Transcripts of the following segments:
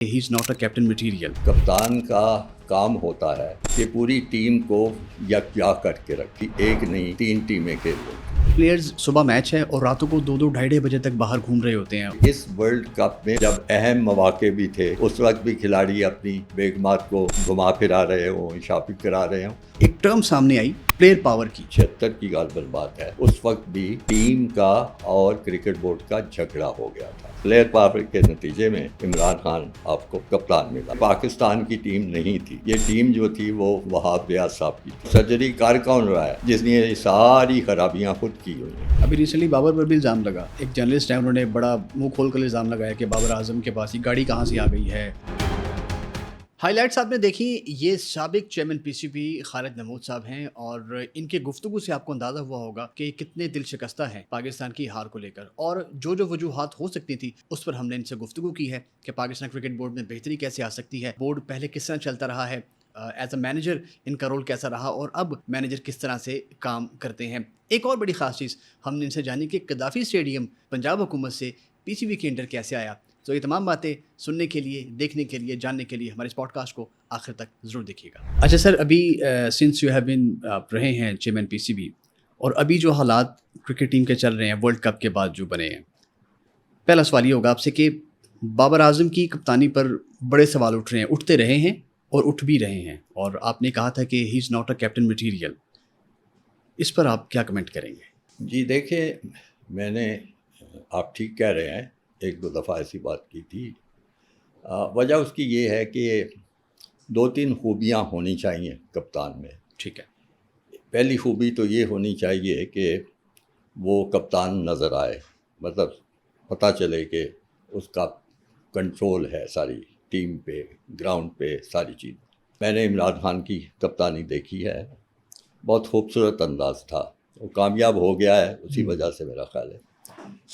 He is not a captain material. کپتان کا کام ہوتا ہے کہ پوری ٹیم کو یکجا کر کے رکھی، ایک نہیں 3 ٹیمیں کھیل رہی۔ پلیئرز صبح میچ ہے اور راتوں کو 2-2 ڈھائی بجے تک باہر گھوم رہے ہوتے ہیں۔ اس ورلڈ کپ میں جب اہم مواقع بھی تھے اس وقت بھی کھلاڑی اپنی بیگمات کو گھما پھرا رہے ہوں، شاپنگ کرا رہے ہوں۔ ایک ٹرم سامنے آئی پلیئر پاور کی، 76 کی غالباً بات ہے، اس وقت بھی ٹیم کا اور کرکٹ بورڈ کا جھگڑا ہو گیا تھا۔ پلیئر پاور کے نتیجے میں عمران خان آپ کو کپتان ملا۔ پاکستان کی ٹیم نہیں تھی، یہ ٹیم جو تھی وہ وہاب ریاض صاحب کی تھی۔ سرجری کار کون رہا ہے جس نے یہ ساری خرابیاں خود کی ہوئی ہیں۔ ابھی ریسنٹلی بابر پر بھی الزام لگا، ایک جرنلسٹ ہے، انہوں نے بڑا منہ کھول کر الزام لگایا کہ بابر اعظم کے پاس یہ گاڑی کہاں سے آ گئی ہے۔ ہائی لائٹس آپ نے دیکھی، یہ سابق چیئرمین پی سی بی خالد نمود صاحب ہیں، اور ان کے گفتگو سے آپ کو اندازہ ہوا ہوگا کہ کتنے دل شکستہ ہیں پاکستان کی ہار کو لے کر، اور جو وجوہات ہو سکتی تھی اس پر ہم نے ان سے گفتگو کی ہے کہ پاکستان کرکٹ بورڈ میں بہتری کیسے آ سکتی ہے، بورڈ پہلے کس طرح چلتا رہا ہے، ایز اے مینیجر ان کا رول کیسا رہا، اور اب مینیجر کس طرح سے کام کرتے ہیں۔ ایک اور بڑی خاص چیز ہم نے ان سے جانی کہ قذافی اسٹیڈیم پنجاب حکومت سے پی سی بی کے انڈر کیسے آیا۔ تو یہ تمام باتیں سننے کے لیے، دیکھنے کے لیے، جاننے کے لیے ہمارے اس پوڈ کاسٹ کو آخر تک ضرور دیکھیے گا۔ اچھا سر، ابھی سنس یو ہیو بین رہے ہیں چیئرمین پی سی بی، اور ابھی جو حالات کرکٹ ٹیم کے چل رہے ہیں ورلڈ کپ کے بعد جو بنے ہیں، پہلا سوال یہ ہوگا آپ سے کہ بابر اعظم کی کپتانی پر بڑے سوال اٹھ رہے ہیں، اٹھتے رہے ہیں اور اٹھ بھی رہے ہیں، اور آپ نے کہا تھا کہ he is not a captain material, اس پر آپ کیا کمنٹ کریں گے؟ جی دیکھیں، میں نے، آپ ٹھیک کہہ رہے ہیں، 1-2 دفعہ ایسی بات کی تھی۔ وجہ اس کی یہ ہے کہ 2-3 خوبیاں ہونی چاہیے کپتان میں۔ ٹھیک ہے۔ پہلی خوبی تو یہ ہونی چاہیے کہ وہ کپتان نظر آئے، مطلب پتہ چلے کہ اس کا کنٹرول ہے ساری ٹیم پہ، گراؤنڈ پہ، ساری چیز۔ میں نے عمران خان کی کپتانی دیکھی ہے، بہت خوبصورت انداز تھا، وہ کامیاب ہو گیا ہے اسی وجہ سے، میرا خیال ہے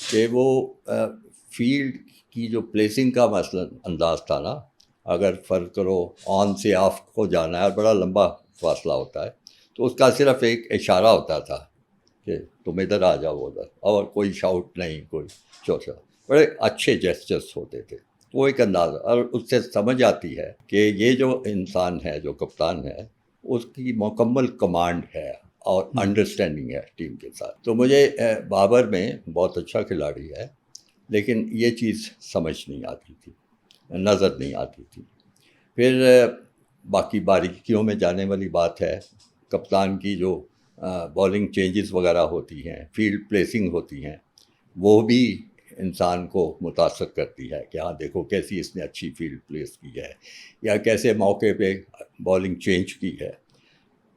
کہ وہ فیلڈ کی جو پلیسنگ کا مثلا انداز تھا نا، اگر فرض کرو آن سے آف کو جانا ہے، بڑا لمبا فاصلہ ہوتا ہے، تو اس کا صرف ایک اشارہ ہوتا تھا کہ تم ادھر آ جاؤ ادھر، اور کوئی شاؤٹ نہیں، کوئی چوچا، بڑے اچھے جیسچرس ہوتے تھے۔ وہ ایک انداز، اور اس سے سمجھ آتی ہے کہ یہ جو انسان ہے، جو کپتان ہے، اس کی مکمل کمانڈ ہے اور انڈرسٹینڈنگ ہے ٹیم کے ساتھ۔ تو مجھے بابر میں بہت اچھا کھلاڑی ہے، لیکن یہ چیز سمجھ نہیں آتی تھی، نظر نہیں آتی تھی۔ پھر باقی باریکیوں میں جانے والی بات ہے، کپتان کی جو بالنگ چینجز وغیرہ ہوتی ہیں، فیلڈ پلیسنگ ہوتی ہیں، وہ بھی انسان کو متاثر کرتی ہے کہ ہاں دیکھو کیسی اس نے اچھی فیلڈ پلیس کی ہے، یا کیسے موقع پہ بالنگ چینج کی ہے،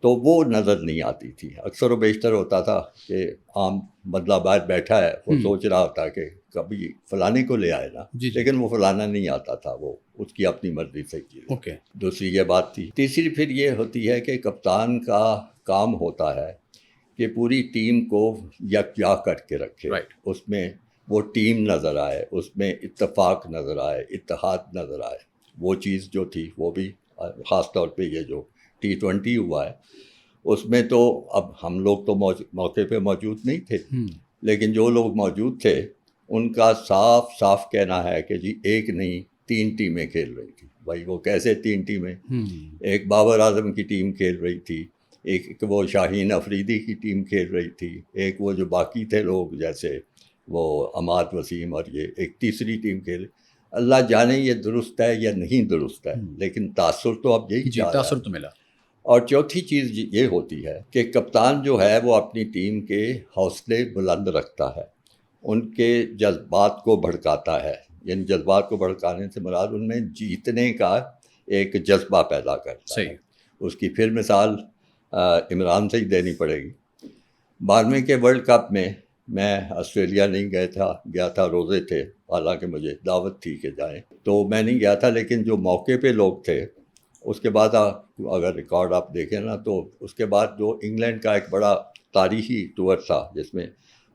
تو وہ نظر نہیں آتی تھی۔ اکثر و بیشتر ہوتا تھا کہ عام بندہ باہر بیٹھا ہے، وہ سوچ رہا ہوتا کہ کبھی فلانے کو لے آئے نا، لیکن وہ فلانا نہیں آتا تھا، وہ اس کی اپنی مرضی سے کی۔ اوکے، دوسری یہ بات تھی۔ تیسری پھر یہ ہوتی ہے کہ کپتان کا کام ہوتا ہے کہ پوری ٹیم کو یکجا کر کے رکھے، اس میں وہ ٹیم نظر آئے، اس میں اتفاق نظر آئے، اتحاد نظر آئے۔ وہ چیز جو تھی وہ بھی، خاص طور پہ یہ جو T20 ہوا ہے اس میں تو اب ہم لوگ تو موقع پہ موجود نہیں تھے، لیکن جو لوگ موجود تھے ان کا صاف صاف کہنا ہے کہ جی ایک نہیں 3 ٹیمیں کھیل رہی تھی۔ بھائی وہ کیسے 3 ٹیمیں؟ ایک بابر اعظم کی ٹیم کھیل رہی تھی، ایک وہ شاہین افریدی کی ٹیم کھیل رہی تھی، ایک وہ جو باقی تھے لوگ جیسے وہ عماد وسیم، اور یہ ایک تیسری ٹیم کھیل۔ اللہ جانے یہ درست ہے یا نہیں درست ہے، لیکن تاثر تو اب یہی چاہ رہا ہے۔ تاثر تو ملا۔ اور چوتھی چیز یہ ہوتی ہے کہ کپتان جو ہے وہ اپنی ٹیم کے حوصلے بلند رکھتا ہے، ان کے جذبات کو بھڑکاتا ہے، یعنی جذبات کو بھڑکانے سے مراد ان میں جیتنے کا ایک جذبہ پیدا کرتا ہے۔ اس کی پھر مثال عمران سے ہی دینی پڑے گی۔ 92 کے ورلڈ کپ میں آسٹریلیا نہیں گیا تھا، روزے تھے، حالانکہ مجھے دعوت تھی کہ جائیں، تو میں نہیں گیا تھا، لیکن جو موقع پہ لوگ تھے، اس کے بعد اگر ریکارڈ آپ دیکھیں نا، تو اس کے بعد جو انگلینڈ کا ایک بڑا تاریخی ٹور تھا، جس میں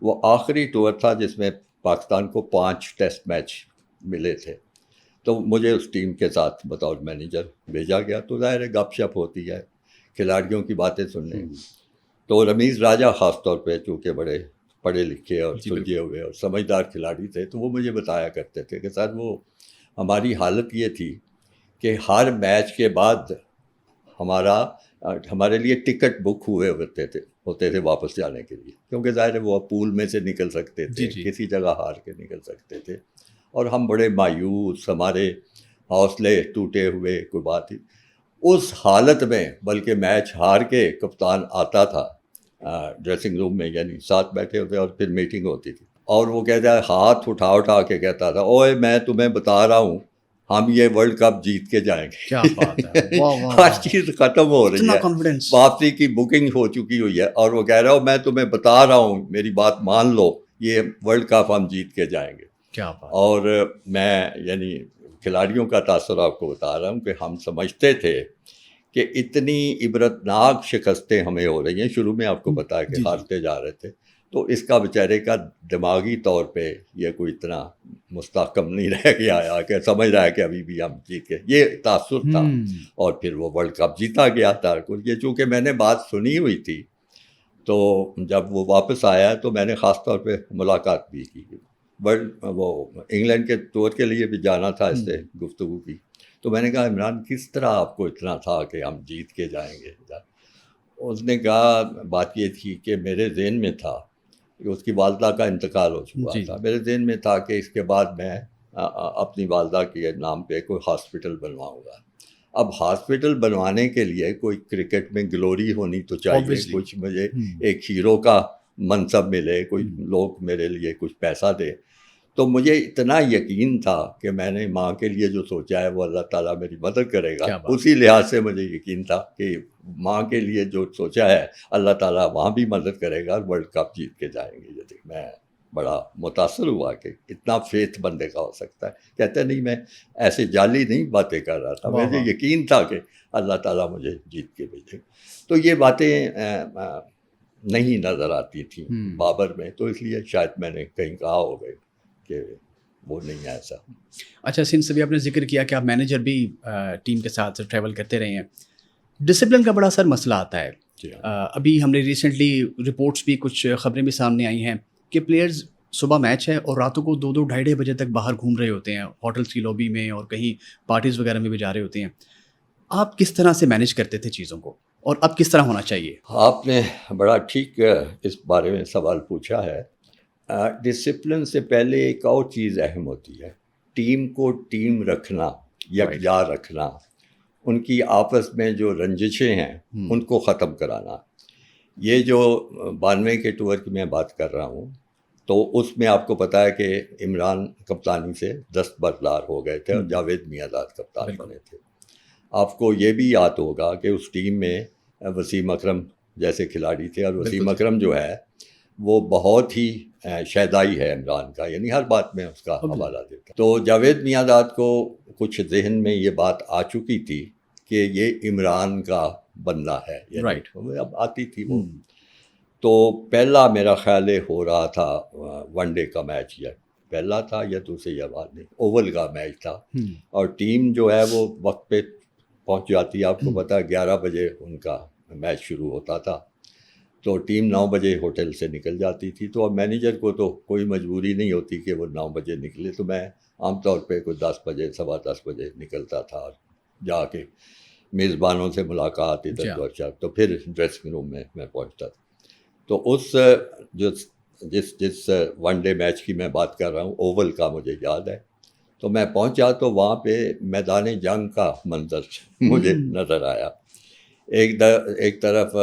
وہ آخری ٹور تھا جس میں پاکستان کو 5 ٹیسٹ میچ ملے تھے، تو مجھے اس ٹیم کے ساتھ بطور مینیجر بھیجا گیا۔ تو ظاہر ہے گپ شپ ہوتی ہے، کھلاڑیوں کی باتیں سننے، تو رمیز راجہ خاص طور پہ چونکہ بڑے پڑھے لکھے اور سلجھے ہوئے اور سمجھدار کھلاڑی تھے، تو وہ مجھے بتایا کرتے تھے کہ سر وہ ہماری حالت یہ تھی کہ ہر میچ کے بعد ہمارے لیے ٹکٹ بک ہوتے تھے واپس جانے کے لیے، کیونکہ ظاہر ہے وہ پول میں سے نکل سکتے تھے، کسی جگہ ہار کے نکل سکتے تھے، اور ہم بڑے مایوس، ہمارے حوصلے ٹوٹے ہوئے، کوئی بات ہی اس حالت میں، بلکہ میچ ہار کے کپتان آتا تھا ڈریسنگ روم میں، یعنی ساتھ بیٹھے ہوتے اور پھر میٹنگ ہوتی تھی، اور وہ کہتا ہے، ہاتھ اٹھا کے کہتا تھا، اوئے میں تمہیں بتا رہا ہوں ہم یہ ورلڈ کپ جیت کے جائیں گے۔ کیا بات ہے، ہر چیز ختم ہو رہی ہے، واپسی کی بکنگ ہو چکی ہوئی ہے، اور وہ کہہ رہا ہوں میں تمہیں بتا رہا ہوں، میری بات مان لو، یہ ورلڈ کپ ہم جیت کے جائیں گے۔ کیا بات۔ اور میں یعنی کھلاڑیوں کا تاثر آپ کو بتا رہا ہوں کہ ہم سمجھتے تھے کہ اتنی عبرتناک شکستیں ہمیں ہو رہی ہیں، شروع میں آپ کو بتایا کہ ہارتے جا رہے تھے، تو اس کا بیچارے کا دماغی طور پہ یہ کوئی اتنا مستحکم نہیں رہ گیا ہے کہ سمجھ رہا ہے کہ ابھی بھی ہم جیت کے، یہ تاثر تھا۔ اور پھر وہ ورلڈ کپ جیتا گیا تھا۔ یہ چونکہ میں نے بات سنی ہوئی تھی، تو جب وہ واپس آیا تو میں نے خاص طور پہ ملاقات بھی کی، وہ انگلینڈ کے ٹور کے لیے بھی جانا تھا، اس سے گفتگو کی، تو میں نے کہا عمران کس طرح آپ کو اتنا تھا کہ ہم جیت کے جائیں گے؟ اس نے کہا بات یہ تھی کہ میرے ذہن میں تھا کہ اس کی والدہ کا انتقال ہو چکا تھا، میرے ذہن میں تھا کہ اس کے بعد میں اپنی والدہ کے نام پہ کوئی ہاسپٹل بنواؤں گا۔ اب ہاسپٹل بنوانے کے لیے کوئی کرکٹ میں گلوری ہونی تو چاہیے، کچھ مجھے ایک ہیرو کا منصب ملے، کوئی لوگ میرے لیے کچھ پیسہ دے، تو مجھے اتنا یقین تھا کہ میں نے ماں کے لیے جو سوچا ہے وہ اللہ تعالیٰ میری مدد کرے گا، اسی لحاظ سے مجھے یقین تھا کہ ماں کے لیے جو سوچا ہے اللہ تعالیٰ وہاں بھی مدد کرے گا اور ورلڈ کپ جیت کے جائیں گے۔ میں بڑا متاثر ہوا کہ اتنا فیتھ بندے کا ہو سکتا ہے۔ کہتے نہیں میں ایسے جعلی نہیں باتیں کر رہا تھا، مجھے یقین تھا کہ اللہ تعالیٰ مجھے جیت کے بھیجے۔ تو یہ باتیں نہیں نظر آتی تھیں بابر میں، تو اس لیے شاید میں نے کہیں کہا ہو گئے کہ وہ نہیں ہے ایسا۔ اچھا سنس ابھی آپ نے ذکر کیا کہ آپ مینیجر بھی ٹیم کے ساتھ ٹریول کرتے رہے ہیں، ڈسپلن کا بڑا سر مسئلہ آتا ہے۔ ابھی ہم نے ریسنٹلی رپورٹس بھی، کچھ خبریں بھی سامنے آئی ہیں کہ پلیئرز صبح میچ ہے اور راتوں کو 2-2 ڈھائی بجے تک باہر گھوم رہے ہوتے ہیں، ہوٹلس کی لابی میں اور کہیں پارٹیز وغیرہ میں بھی جا رہے ہوتے ہیں۔ آپ کس طرح سے مینیج کرتے تھے چیزوں کو، اور اب کس طرح ہونا چاہیے؟ آپ نے بڑا ٹھیک اس بارے میں سوال پوچھا ہے۔ ڈسپلن سے پہلے ایک اور چیز اہم ہوتی ہے، ٹیم کو ٹیم رکھنا، یکجا رکھنا، ان کی آپس میں جو رنجشیں ہیں ان کو ختم کرانا۔ یہ جو 92 کے ٹور کی میں بات کر رہا ہوں، تو اس میں آپ کو پتہ ہے کہ عمران کپتانی سے دستبردار ہو گئے تھے اور جاوید میاں-داد کپتان بنے تھے۔ آپ کو یہ بھی یاد ہوگا کہ اس ٹیم میں وسیم اکرم جیسے کھلاڑی تھے، اور وسیم اکرم جو ہے وہ بہت ہی شیدائی ہے عمران کا، یعنی ہر بات میں اس کا حوالہ دیتا۔ تو جاوید میاں-داد کو کچھ ذہن میں یہ بات آ چکی تھی کہ یہ عمران کا بندہ ہے، یعنی اب آتی تھی وہ۔ تو پہلا میرا خیال ہو رہا تھا ون ڈے کا میچ، یا پہلا تھا یا دوسرے، یا بعد نہیں، اوول کا میچ تھا، اور ٹیم جو ہے وہ وقت پہ پہنچ جاتی ہے۔ آپ کو پتہ ہے 11 بجے ان کا میچ شروع ہوتا تھا، تو ٹیم 9 بجے ہوٹل سے نکل جاتی تھی۔ تو اب مینیجر کو تو کوئی مجبوری نہیں ہوتی کہ وہ 9 بجے نکلے، تو میں عام طور پہ کوئی 10 بجے 10:15 بجے نکلتا تھا، اور جا کے میزبانوں سے ملاقات، ادھر ادھر، تو پھر ڈریسنگ روم میں پہنچتا تھا۔ تو اس جس ون ڈے میچ کی میں بات کر رہا ہوں، اوول کا مجھے یاد ہے، تو میں پہنچا تو وہاں پہ میدان جنگ کا منظر مجھے نظر آیا۔ ایک طرف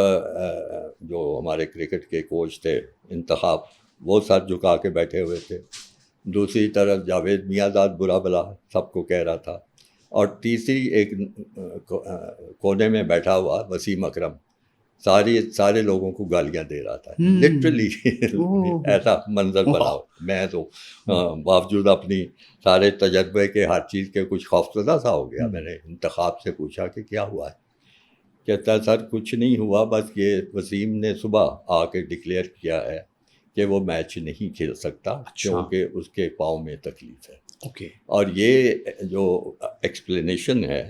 جو ہمارے کرکٹ کے کوچ تھے انتخاب، وہ سر جھکا کے بیٹھے ہوئے تھے، دوسری طرف جاوید میاں-داد برا بھلا سب کو کہہ رہا تھا، اور تیسری ایک کونے میں بیٹھا ہوا وسیم اکرم سارے لوگوں کو گالیاں دے رہا تھا، لٹرلی ایسا منظر بنا۔ میں تو باوجود اپنی سارے تجربے کے ہر چیز کے کچھ خوفزدہ سا ہو گیا۔ میں نے انتخاب سے پوچھا کہ کیا ہوا ہے؟ کہتا ہے سر کچھ نہیں ہوا، بس یہ وسیم نے صبح آ کے ڈکلیئر کیا ہے کہ وہ میچ نہیں کھیل سکتا کیونکہ اس کے پاؤں میں تکلیف ہے۔ اور یہ جو ایکسپلینیشن ہے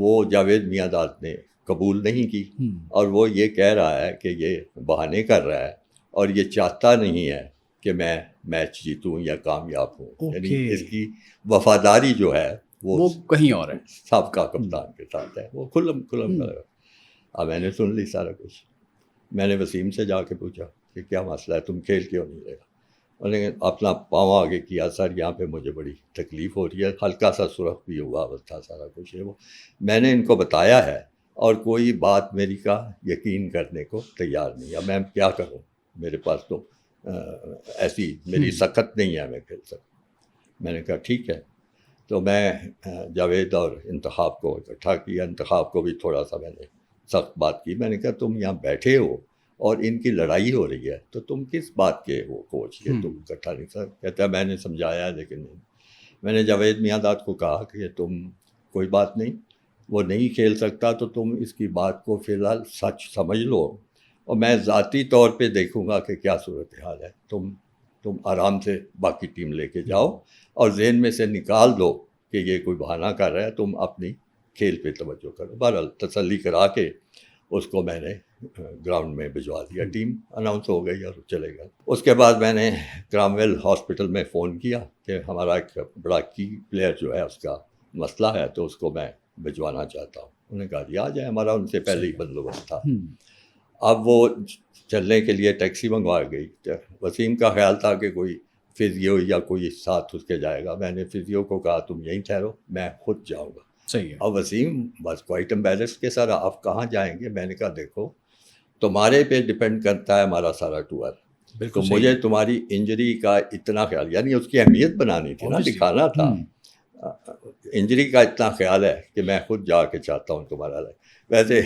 وہ جاوید میاں-داد نے قبول نہیں کی، اور وہ یہ کہہ رہا ہے کہ یہ بہانے کر رہا ہے، اور یہ چاہتا نہیں ہے کہ میں میچ جیتوں یا کامیاب ہوں. یعنی اوکے. اس کی وفاداری جو ہے وہ کہیں اور ہے. سابقہ کپتان کے ساتھ ہے. وہ کھلم اب میں نے سن لی سارا کچھ. میں نے وسیم سے جا کے پوچھا کہ کیا مسئلہ ہے, تم کھیل کیوں نہیں رہے گا؟ انہوں نے اپنا پاؤں آگے کیا, سر یہاں پہ مجھے بڑی تکلیف ہو رہی ہے, ہلکا سا سرخ بھی ہوا تھا سارا کچھ ہے. وہ میں نے ان کو بتایا ہے اور کوئی بات میری کا یقین کرنے کو تیار نہیں. اب میں کیا کروں, میرے پاس تو ایسی میری سخت نہیں ہے میں کھیل سکتا. میں نے کہا ٹھیک ہے. تو میں جاوید اور انتخاب کو اکٹھا کیا. انتخاب کو بھی تھوڑا سا میں نے سخت بات کی. میں نے کہا تم یہاں بیٹھے ہو اور ان کی لڑائی ہو رہی ہے تو تم کس بات کے ہو کوچ کے, تم اکٹھا نہیں سر. کہتا ہے میں نے سمجھایا لیکن نہیں. میں نے جاوید میاں داد کو کہا کہ تم کوئی بات نہیں, وہ نہیں کھیل سکتا تو تم اس کی بات کو فی الحال سچ سمجھ لو اور میں ذاتی طور پہ دیکھوں گا کہ کیا صورتحال ہے. تم آرام سے باقی ٹیم لے کے جاؤ اور ذہن میں سے نکال دو کہ یہ کوئی بہانہ کر رہا ہے, تم اپنی کھیل پہ توجہ کرو. بہرحال تسلی کرا کے اس کو میں نے گراؤنڈ میں بھجوا دیا. ٹیم اناؤنس ہو گئی اور چلے گئے. اس کے بعد میں نے کرامویل ہاسپٹل میں فون کیا کہ ہمارا ایک بڑا کی پلیئر جو ہے اس کا مسئلہ ہے تو اس کو میں بھجوانا چاہتا ہوں. انہوں نے کہا جی آ جائیں, ہمارا ان سے پہلے ہی بندوبست تھا. اب وہ چلنے کے لیے ٹیکسی منگوا گئی. وسیم کا خیال تھا کہ کوئی فزیو یا کوئی ساتھ اس کے جائے گا. میں نے فزیو کو کہا تم یہیں ٹھہرو, میں خود جاؤں گا. صحیح ہے. اب وسیم بس کوائٹ امبیرس کہ سر آپ کہاں جائیں گے. میں نے کہا دیکھو تمہارے پہ ڈپینڈ کرتا ہے ہمارا سارا ٹور. تو مجھے تمہاری انجری کا اتنا خیال, یعنی اس کی اہمیت بنانی تھی نا, دکھانا تھا. انجری کا اتنا خیال ہے کہ میں خود جا کے چاہتا ہوں تمہارا. ویسے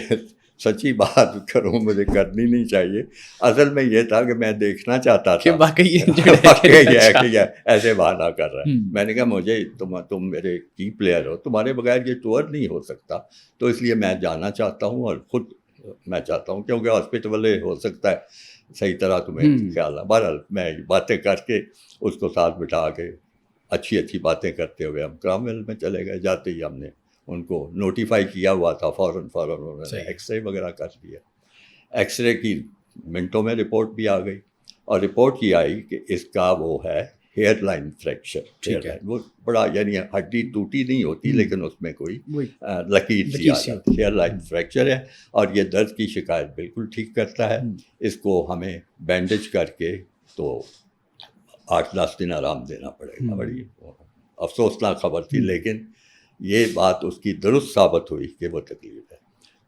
سچی بات کروں مجھے کرنی نہیں چاہیے. اصل میں یہ تھا کہ میں دیکھنا چاہتا تھا واقعی ایسے بہانہ کر رہا ہے. میں نے کہا مجھے تم میرے کی پلیئر ہو, تمہارے بغیر یہ ٹور نہیں ہو سکتا, تو اس لیے میں جانا چاہتا ہوں اور خود میں چاہتا ہوں کیونکہ ہاسپٹل ہو سکتا ہے صحیح طرح تمہیں خیال ہے. بہرحال میں باتیں کر کے اس کو ساتھ بٹھا کے اچھی باتیں کرتے ہوئے ہم کرامویل میں چلے گئے. جاتے ہی ہم نے ان کو نوٹیفائی کیا ہوا تھا فوراً انہوں نے ایکس رے وغیرہ کر دیا. ایکس رے کی منٹوں میں رپورٹ بھی آ گئی اور رپورٹ یہ آئی کہ اس کا وہ ہے ہیئر لائن فریکچر. وہ بڑا یعنی ہڈی ٹوٹی نہیں ہوتی لیکن اس میں کوئی لکیر سی آ جاتی. ہیئر لائن فریکچر ہے اور یہ درد کی شکایت بالکل ٹھیک کرتا ہے. اس کو ہمیں بینڈیج کر کے تو 8-10 دن آرام دینا پڑے گا. بڑی افسوسناک خبر تھی لیکن یہ بات اس کی درست ثابت ہوئی کہ وہ تکلیف ہے.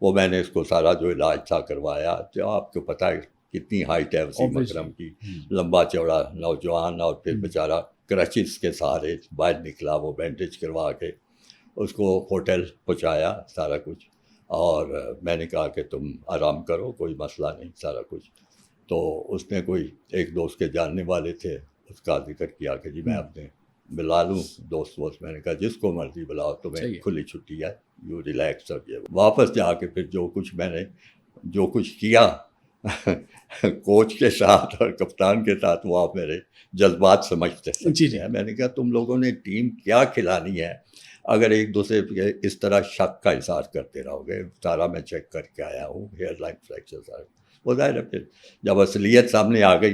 وہ میں نے اس کو سارا جو علاج تھا کروایا. جو آپ کو پتہ ہے کتنی ہائٹ ہے وسیم اکرم کی, لمبا چوڑا نوجوان, اور پھر بیچارہ کرچز کے سہارے باہر نکلا. وہ بینڈیج کروا کے اس کو ہوٹل پہنچایا سارا کچھ, اور میں نے کہا کہ تم آرام کرو, کوئی مسئلہ نہیں سارا کچھ. تو اس نے کوئی ایک دوست کے جاننے والے تھے, اس کا ذکر کیا کہ جی میں اپنے بلا لوں دوست. میں نے کہا جس کو مرضی بلاؤ, تمہیں کھلی چھٹی ہے, یو ریلیکس. اور یہ واپس جا کے پھر میں نے جو کچھ کیا کوچ کے ساتھ اور کپتان کے ساتھ, وہ آپ میرے جذبات سمجھتے ہیں. میں نے کہا تم لوگوں نے ٹیم کیا کھلانی ہے اگر ایک دوسرے پہ اس طرح شک کا اظہار کرتے رہو گے. سارا میں چیک کر کے آیا ہوں, ہیئر لائن فریکچر سارا. وہ ظاہر ہے پھر جب اصلیت سامنے آ گئی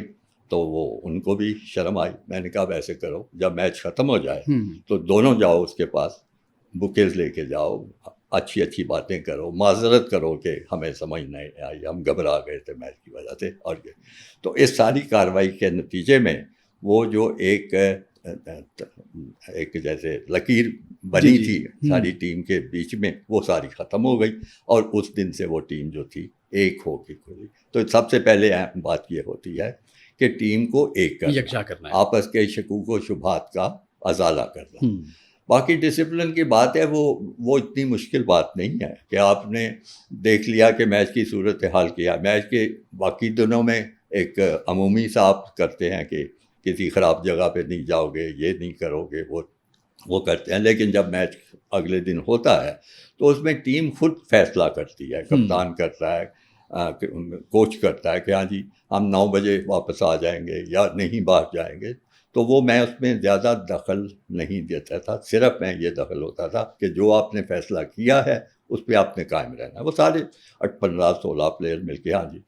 تو وہ ان کو بھی شرم آئی. میں نے کہا ویسے کرو, جب میچ ختم ہو جائے تو دونوں جاؤ اس کے پاس, بکیز لے کے جاؤ, اچھی باتیں کرو, معذرت کرو کہ ہمیں سمجھ نہیں آئی, ہم گھبرا گئے تھے میچ کی وجہ سے. اور یہ تو اس ساری کارروائی کے نتیجے میں وہ جو ایک جیسے لکیر بنی تھی ساری ٹیم کے بیچ میں, وہ ساری ختم ہو گئی اور اس دن سے وہ ٹیم جو تھی ایک ہو کے کھلی. تو سب سے پہلے اہم بات یہ ہوتی ہے کہ ٹیم کو ایک کرنا, آپس کے شکوک و شبہات کا ازالہ کرنا. باقی ڈسپلن کی بات ہے, وہ اتنی مشکل بات نہیں ہے کہ آپ نے دیکھ لیا کہ میچ کی صورت حال کیا. میچ کے باقی دنوں میں ایک عمومی سا آپ کرتے ہیں کہ کسی خراب جگہ پہ نہیں جاؤ گے, یہ نہیں کرو گے, وہ کرتے ہیں. لیکن جب میچ اگلے دن ہوتا ہے تو اس میں ٹیم خود فیصلہ کرتی ہے, کپتان کرتا ہے, کوچ کرتا ہے کہ ہاں جی ہم 9 بجے واپس آ جائیں گے یا نہیں باہر جائیں گے. تو وہ میں اس میں زیادہ دخل نہیں دیتا تھا. صرف میں یہ دخل ہوتا تھا کہ جو آپ نے فیصلہ کیا ہے اس پہ آپ نے قائم رہنا ہے. وہ سارے 15-16 پلیئر مل کے ہاں جی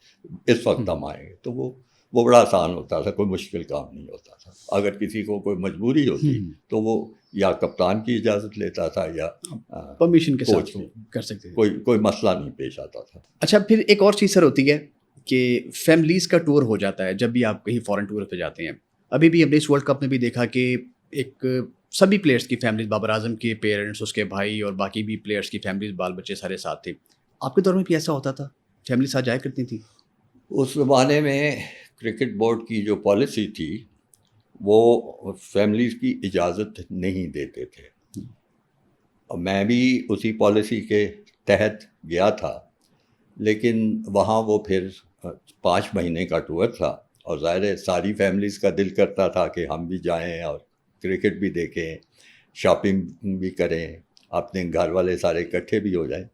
اس وقت ہم آئیں گے, تو وہ بڑا آسان ہوتا تھا، کوئی مشکل کام نہیں ہوتا تھا. اگر کسی کو کوئی مجبوری ہوتی تو وہ یا کپتان کی اجازت لیتا تھا یا پرمیشن کے ساتھ کوچ کی. کر سکتے تھے. کوئی مسئلہ نہیں پیش آتا تھا. اچھا پھر ایک اور چیز سر ہوتی ہے کہ فیملیز کا ٹور ہو جاتا ہے جب بھی آپ کہیں فورن ٹور پہ جاتے ہیں. ابھی بھی ہم نے اس ورلڈ کپ میں بھی دیکھا کہ ایک سبھی پلیئرس کی فیملیز، بابر اعظم کے پیرنٹس، اس کے بھائی اور باقی بھی پلیئرس کی فیملیز، بال بچے سارے ساتھ تھے. آپ کے دور میں بھی ایسا ہوتا تھا؟ فیملی ساتھ جایا کرتی تھی؟ اس زمانے میں کرکٹ بورڈ کی جو پالیسی تھی وہ فیملیز کی اجازت نہیں دیتے تھے. میں بھی اسی پالیسی کے تحت گیا تھا، لیکن وہاں وہ پھر 5 مہینے کا ٹور تھا اور ظاہر ہے ساری فیملیز کا دل کرتا تھا کہ ہم بھی جائیں اور کرکٹ بھی دیکھیں، شاپنگ بھی کریں، اپنے گھر والے سارے اکٹھے بھی ہو جائیں.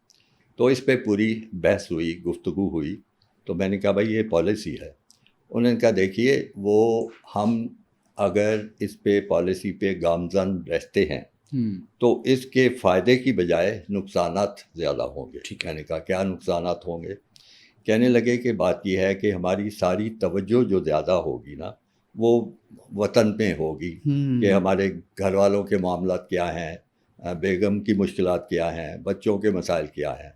تو اس پہ پوری بحث ہوئی، گفتگو ہوئی. تو میں نے کہا بھائی یہ پالیسی ہے. انہوں نے کہا دیکھیے وہ ہم اگر اس پہ پالیسی پہ گامزن رہتے ہیں تو اس کے فائدے کی بجائے نقصانات زیادہ ہوں گے. میں نے کہا کیا نقصانات ہوں گے؟ کہنے لگے کہ بات یہ ہے کہ ہماری ساری توجہ جو زیادہ ہوگی نا وہ وطن میں ہوگی کہ ہمارے گھر والوں کے معاملات کیا ہیں، بیگم کی مشکلات کیا ہیں، بچوں کے مسائل کیا ہیں.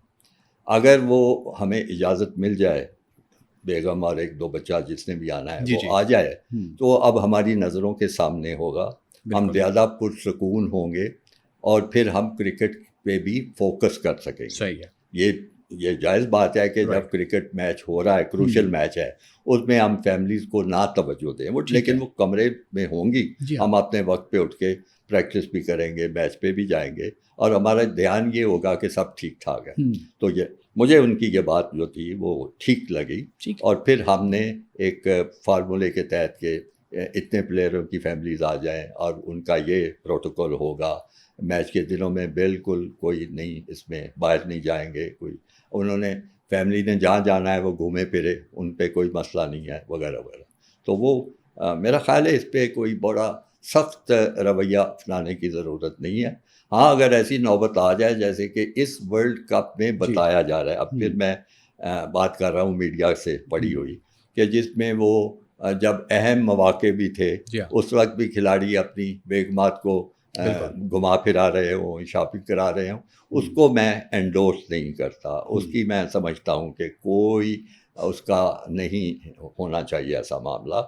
اگر وہ ہمیں اجازت مل جائے، بیگم اور 1-2 بچہ جس نے بھی آنا ہے وہ آ جائے، تو اب ہماری نظروں کے سامنے ہوگا، ہم زیادہ پرسکون ہوں گے اور پھر ہم کرکٹ پہ بھی فوکس کر سکیں گے. صحیح ہے. یہ جائز بات ہے کہ جب کرکٹ میچ ہو رہا ہے، کروشل میچ ہے، اس میں ہم فیملیز کو نہ توجہ دیں. لیکن وہ کمرے میں ہوں گی، ہم اپنے وقت پہ اٹھ کے پریکٹس بھی کریں گے، میچ پہ بھی جائیں گے اور ہمارا دھیان یہ ہوگا کہ سب ٹھیک ٹھاک ہے. تو مجھے ان کی یہ بات جو تھی وہ ٹھیک لگی. اور پھر ہم نے ایک فارمولے کے تحت کہ اتنے پلیئروں کی فیملیز آ جائیں اور ان کا یہ پروٹوکول ہوگا، میچ کے دنوں میں بالکل کوئی نہیں، اس میں باہر نہیں جائیں گے کوئی. انہوں نے فیملی نے جہاں جانا ہے وہ گھومے پھرے، ان پہ کوئی مسئلہ نہیں ہے وغیرہ وغیرہ. تو وہ میرا خیال ہے اس پہ کوئی بڑا سخت رویہ اپنانے کی ضرورت نہیں ہے. ہاں اگر ایسی نوبت آ جائے جیسے کہ اس ورلڈ کپ میں بتایا جا رہا ہے، اب پھر میں بات کر رہا ہوں میڈیا سے پڑھی ہوئی، کہ جس میں وہ جب اہم مواقع بھی تھے اس وقت بھی کھلاڑی اپنی بیگمات کو گھما پھرا رہے ہوں، شاپنگ کرا رہے ہوں، اس کو میں انڈورس نہیں کرتا. اس کی میں سمجھتا ہوں کہ کوئی اس کا نہیں ہونا چاہیے ایسا معاملہ.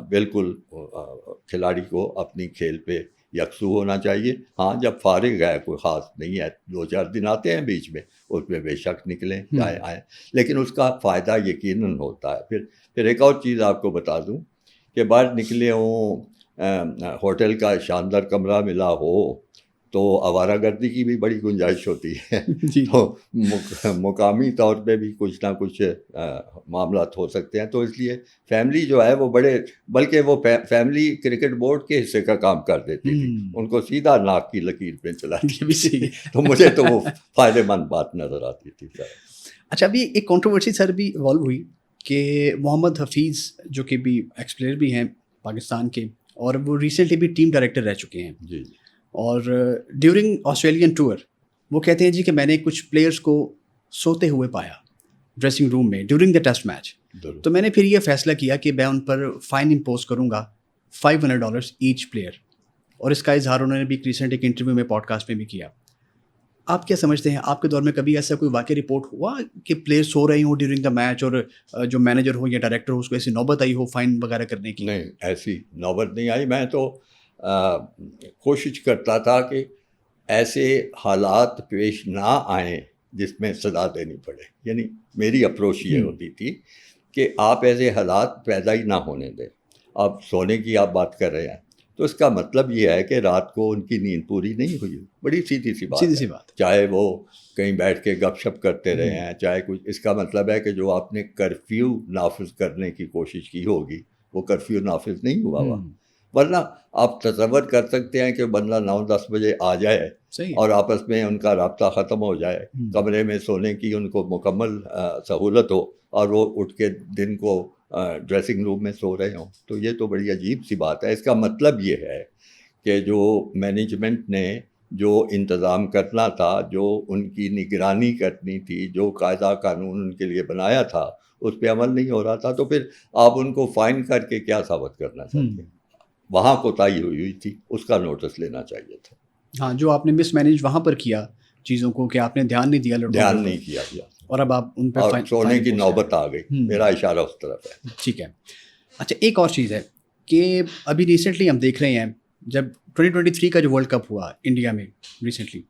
بالکل کھلاڑی کو اپنی کھیل پہ یکسو ہونا چاہیے. ہاں جب فارغ ہے، کوئی خاص نہیں ہے، 2-4 دن آتے ہیں بیچ میں، اس میں بے شک نکلیں چاہے آئیں، لیکن اس کا فائدہ یقیناً ہوتا ہے. پھر ایک اور چیز آپ کو بتا دوں کہ باہر نکلے ہوں، ہوٹل کا شاندار کمرہ ملا ہو تو آوارہ گردی کی بھی بڑی گنجائش ہوتی ہے. تو مقامی طور پہ بھی کچھ نہ کچھ معاملات ہو سکتے ہیں. تو اس لیے فیملی جو ہے وہ بلکہ وہ فیملی کرکٹ بورڈ کے حصے کا کام کر دیتی تھی، ان کو سیدھا ناک کی لکیر پہ چلاتی تھی. تو مجھے تو وہ فائدہ مند بات نظر آتی تھی. اچھا ابھی ایک کنٹروورسی سر بھی ایوالو ہوئی کہ محمد حفیظ جو کہ بھی ایکس پلیئر بھی ہیں پاکستان کے، اور وہ ریسنٹلی بھی ٹیم ڈائریکٹر رہ چکے ہیں. جی. اور ڈیورنگ آسٹریلین ٹور وہ کہتے ہیں جی کہ میں نے کچھ پلیئرس کو سوتے ہوئے پایا ڈریسنگ روم میں ڈیورنگ دا ٹیسٹ میچ. تو میں نے پھر یہ فیصلہ کیا کہ میں ان پر فائن امپوز کروں گا $500 ایچ پلیئر. اور اس کا اظہار انہوں نے بھی ریسنٹ ایک انٹرویو میں پوڈ کاسٹ میں بھی کیا. آپ کیا سمجھتے ہیں، آپ کے دور میں کبھی ایسا کوئی واقعہ رپورٹ ہوا کہ پلیئر سو رہی ہوں ڈیورنگ دا میچ اور جو مینیجر ہو یا ڈائریکٹر ہو اس کو ایسی نوبت آئی ہو فائن وغیرہ کرنے کی؟ نہیں، ایسی نوبت نہیں آئی. میں تو کوشش کرتا تھا کہ ایسے حالات پیش نہ آئیں جس میں سزا دینی پڑے. یعنی میری اپروچ یہ ہوتی تھی کہ آپ ایسے حالات پیدا ہی نہ ہونے دیں. اب سونے کی آپ بات کر رہے ہیں تو اس کا مطلب یہ ہے کہ رات کو ان کی نیند پوری نہیں ہوئی. بڑی سیدھی سی بات. چاہے وہ کہیں بیٹھ کے گپ شپ کرتے رہے ہیں، چاہے کچھ، اس کا مطلب ہے کہ جو آپ نے کرفیو نافذ کرنے کی کوشش کی ہوگی وہ کرفیو نافذ نہیں ہوا ہوا. ورنہ آپ تصور کر سکتے ہیں کہ بندہ 9-10 بجے آ جائے اور آپس میں ان کا رابطہ ختم ہو جائے، کمرے میں سونے کی ان کو مکمل سہولت ہو اور وہ اٹھ کے دن کو ڈریسنگ روم میں سو رہے ہوں. تو یہ تو بڑی عجیب سی بات ہے. اس کا مطلب یہ ہے کہ جو مینجمنٹ نے جو انتظام کرنا تھا، جو ان کی نگرانی کرنی تھی، جو قاعدہ قانون ان کے لیے بنایا تھا، اس پہ عمل نہیں ہو رہا تھا، تو پھر آپ ان کو فائن کر کے کیا ثابت کرنا چاہتے ہیں؟ وہاں کوتاہی ہوئی تھی، اس کا نوٹس لینا چاہیے تھا. ہاں، جو آپ نے مس مینیج وہاں پر کیا چیزوں کو، کہ آپ نے دھیان نہیں دیا لڑکوں دھیان کے نہیں اوپر، کیا گیا اور اب آپ ان پہ اور فائن سونے کی پوچھ رہے نوبت آ گئی. میرا اشارہ اس طرف ہے. ہیں. ٹھیک ہے. اچھا، ایک اور چیز ہے کہ ابھی ریسنٹلی ہم دیکھ رہے ہیں، جب 2023 کا جو ورلڈ کپ ہوا انڈیا میں ریسنٹلی،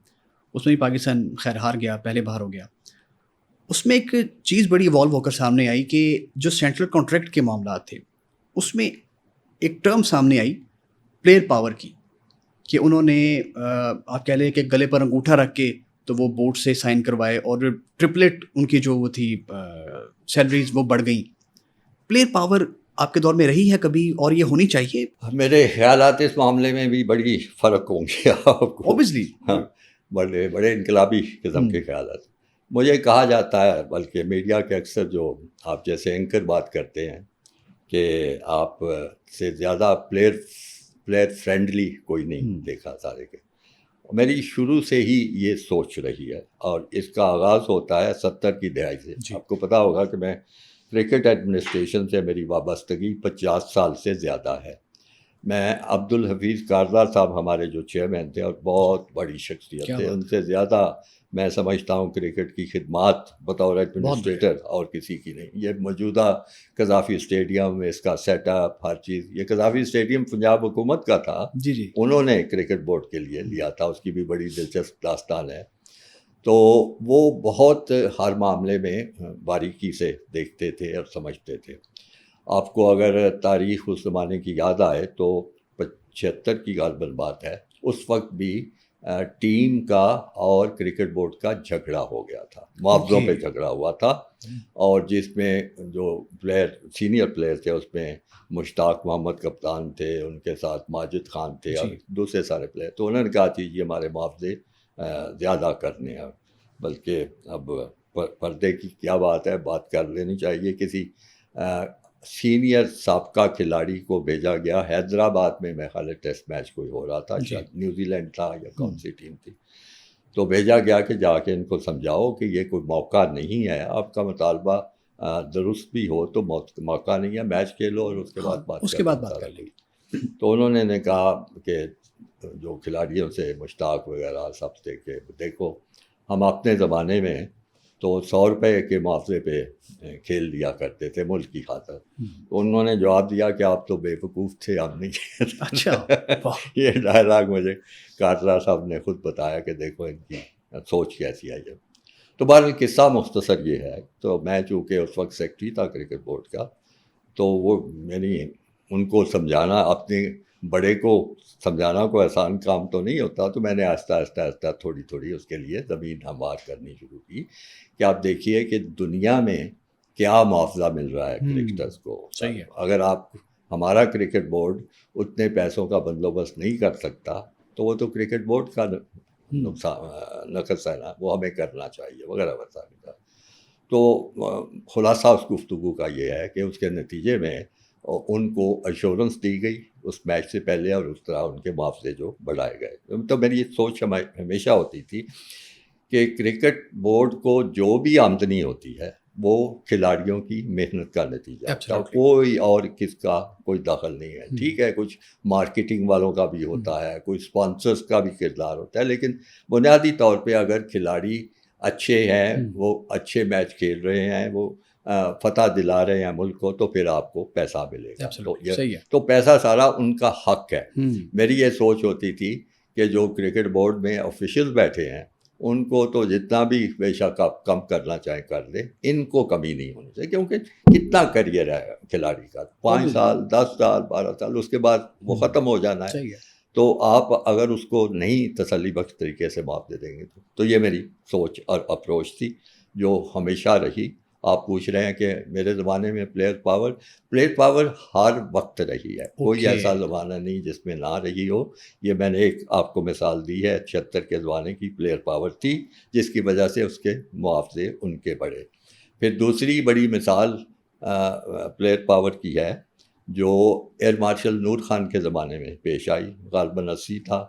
اس میں بھی پاکستان خیر ہار گیا، پہلے باہر ہو گیا. اس میں ایک چیز بڑی ایوالو ہو کر سامنے آئی کہ جو سینٹرل کانٹریکٹ کے معاملات تھے، اس میں ایک ٹرم سامنے آئی پلیئر پاور کی، کہ انہوں نے آپ کہہ لیں کہ گلے پر انگوٹھا رکھ کے تو وہ بورڈ سے سائن کروائے، اور ٹرپلٹ ان کی جو وہ تھی سیلریز وہ بڑھ گئیں. پلیئر پاور آپ کے دور میں رہی ہے کبھی، اور یہ ہونی چاہیے؟ میرے خیالات اس معاملے میں بھی بڑی فرق ہوں گے آپ کو. اوبیسلی. ہاں، بڑے بڑے انقلابی قسم کے خیالات. مجھے کہا جاتا ہے، بلکہ میڈیا کے اکثر جو آپ جیسے اینکر بات کرتے ہیں، کہ آپ سے زیادہ پلیئر فرینڈلی کوئی نہیں دیکھا سارے کے. میری شروع سے ہی یہ سوچ رہی ہے، اور اس کا آغاز ہوتا ہے 70 کی دہائی سے. آپ کو پتہ ہوگا کہ میں کرکٹ ایڈمنسٹریشن سے میری وابستگی 50 سال سے زیادہ ہے. میں عبدالحفیظ کارزا صاحب ہمارے جو چیئرمین تھے اور بہت بڑی شخصیت تھے، ان سے زیادہ میں سمجھتا ہوں کرکٹ کی خدمات بطور ایڈمنسٹریٹر اور کسی کی نہیں. یہ موجودہ قذافی اسٹیڈیم میں اس کا سیٹ اپ، ہر چیز، یہ قذافی اسٹیڈیم پنجاب حکومت کا تھا. جی انہوں نے کرکٹ بورڈ کے لیے لیا تھا، اس کی بھی بڑی دلچسپ داستان ہے. تو وہ بہت ہر معاملے میں باریکی سے دیکھتے تھے اور سمجھتے تھے. آپ کو اگر تاریخ اس زمانے کی یاد آئے تو 76 کی غالباً بات ہے، اس وقت بھی ٹیم کا اور کرکٹ بورڈ کا جھگڑا ہو گیا تھا، معاوضوں پہ جھگڑا ہوا تھا. اور جس میں جو سینئر پلیئر تھے، اس میں مشتاق محمد کپتان تھے، ان کے ساتھ ماجد خان تھے اور دوسرے سارے پلیئر. تو انہوں نے کہا تھی یہ ہمارے معاوضے زیادہ کرنے ہیں، بلکہ اب پردے کی کیا بات ہے، بات کر لینی چاہیے. کسی سینئر سابقہ کھلاڑی کو بھیجا گیا حیدرآباد میں، میں خیال ٹیسٹ میچ کوئی ہو رہا تھا، شاید نیوزی لینڈ تھا یا کون سی ٹیم تھی. تو بھیجا گیا کہ جا کے ان کو سمجھاؤ کہ یہ کوئی موقع نہیں ہے، آپ کا مطالبہ درست بھی ہو تو موقع نہیں ہے، میچ کھیلو اور اس کے بعد بات کر لیں. تو انہوں نے کہا کہ جو کھلاڑیوں سے مشتاق وغیرہ سب سے کہ دیکھو، ہم اپنے زمانے میں تو 100 روپے کے معاوضے پہ کھیل لیا کرتے تھے ملک کی خاطر. انہوں نے جواب دیا کہ آپ تو بے وقوف تھے، ہم نہیں کہتے. اچھا، یہ ڈائلاگ مجھے کارزا صاحب نے خود بتایا کہ دیکھو ان کی سوچ کیسی ہے. تو بہرحال قصہ مختصر یہ ہے. تو میں چونکہ اس وقت سیکرٹری تھا کرکٹ بورڈ کا، تو وہ یعنی ان کو سمجھانا، اپنے بڑے کو سمجھانا کوئی آسان کام تو نہیں ہوتا. تو میں نے آہستہ آہستہ تھوڑی اس کے لیے زمین ہموار کرنی شروع کی کہ آپ دیکھیے کہ دنیا میں کیا معاوضہ مل رہا ہے کرکٹرز کو. اگر آپ ہمارا کرکٹ بورڈ اتنے پیسوں کا بندوبست نہیں کر سکتا تو وہ تو کرکٹ بورڈ کا نقص ہے نا، وہ ہمیں کرنا چاہیے وغیرہ وغیرہ. تو خلاصہ اس گفتگو کا یہ ہے کہ اس کے نتیجے میں ان کو ایشورنس دی گئی اس میچ سے پہلے، اور اس طرح ان کے معاوضے جو بڑھائے گئے. تو میری یہ سوچ ہمیشہ ہوتی تھی کہ کرکٹ بورڈ کو جو بھی آمدنی ہوتی ہے وہ کھلاڑیوں کی محنت کا نتیجہ ہے، کوئی اور کس کا کوئی دخل نہیں ہے. ٹھیک ہے، کچھ مارکیٹنگ والوں کا بھی ہوتا ہے، کوئی اسپانسرز کا بھی کردار ہوتا ہے، لیکن بنیادی طور پہ اگر کھلاڑی اچھے ہیں، وہ اچھے میچ کھیل رہے ہیں، وہ فتح دلا رہے ہیں ملک کو، تو پھر آپ کو پیسہ ملے گا. تو پیسہ سارا ان کا حق ہے. میری یہ سوچ ہوتی تھی کہ جو کرکٹ بورڈ میں آفیشیل بیٹھے ہیں ان کو تو جتنا بھی بے شک آپ کم کرنا چاہیں کر لیں، ان کو کمی نہیں ہونی چاہیے، کیونکہ کتنا کریئر ہے کھلاڑی کا، 5 سال 10 سال 12 سال، اس کے بعد وہ ختم ہو جانا ہے. تو آپ اگر اس کو نہیں تسلی بخش طریقے سے معاوضے دیں گے تو یہ میری سوچ اور اپروچ تھی جو ہمیشہ رہی. آپ پوچھ رہے ہیں کہ میرے زمانے میں پلیئر پاور ہر وقت رہی ہے، کوئی ایسا زمانہ نہیں جس میں نہ رہی ہو. یہ میں نے ایک آپ کو مثال دی ہے، 76 کے زمانے کی پلیئر پاور تھی جس کی وجہ سے اس کے معاوضے ان کے بڑھے. پھر دوسری بڑی مثال پلیئر پاور کی ہے جو ایئر مارشل نور خان کے زمانے میں پیش آئی، غالباً 80 تھا.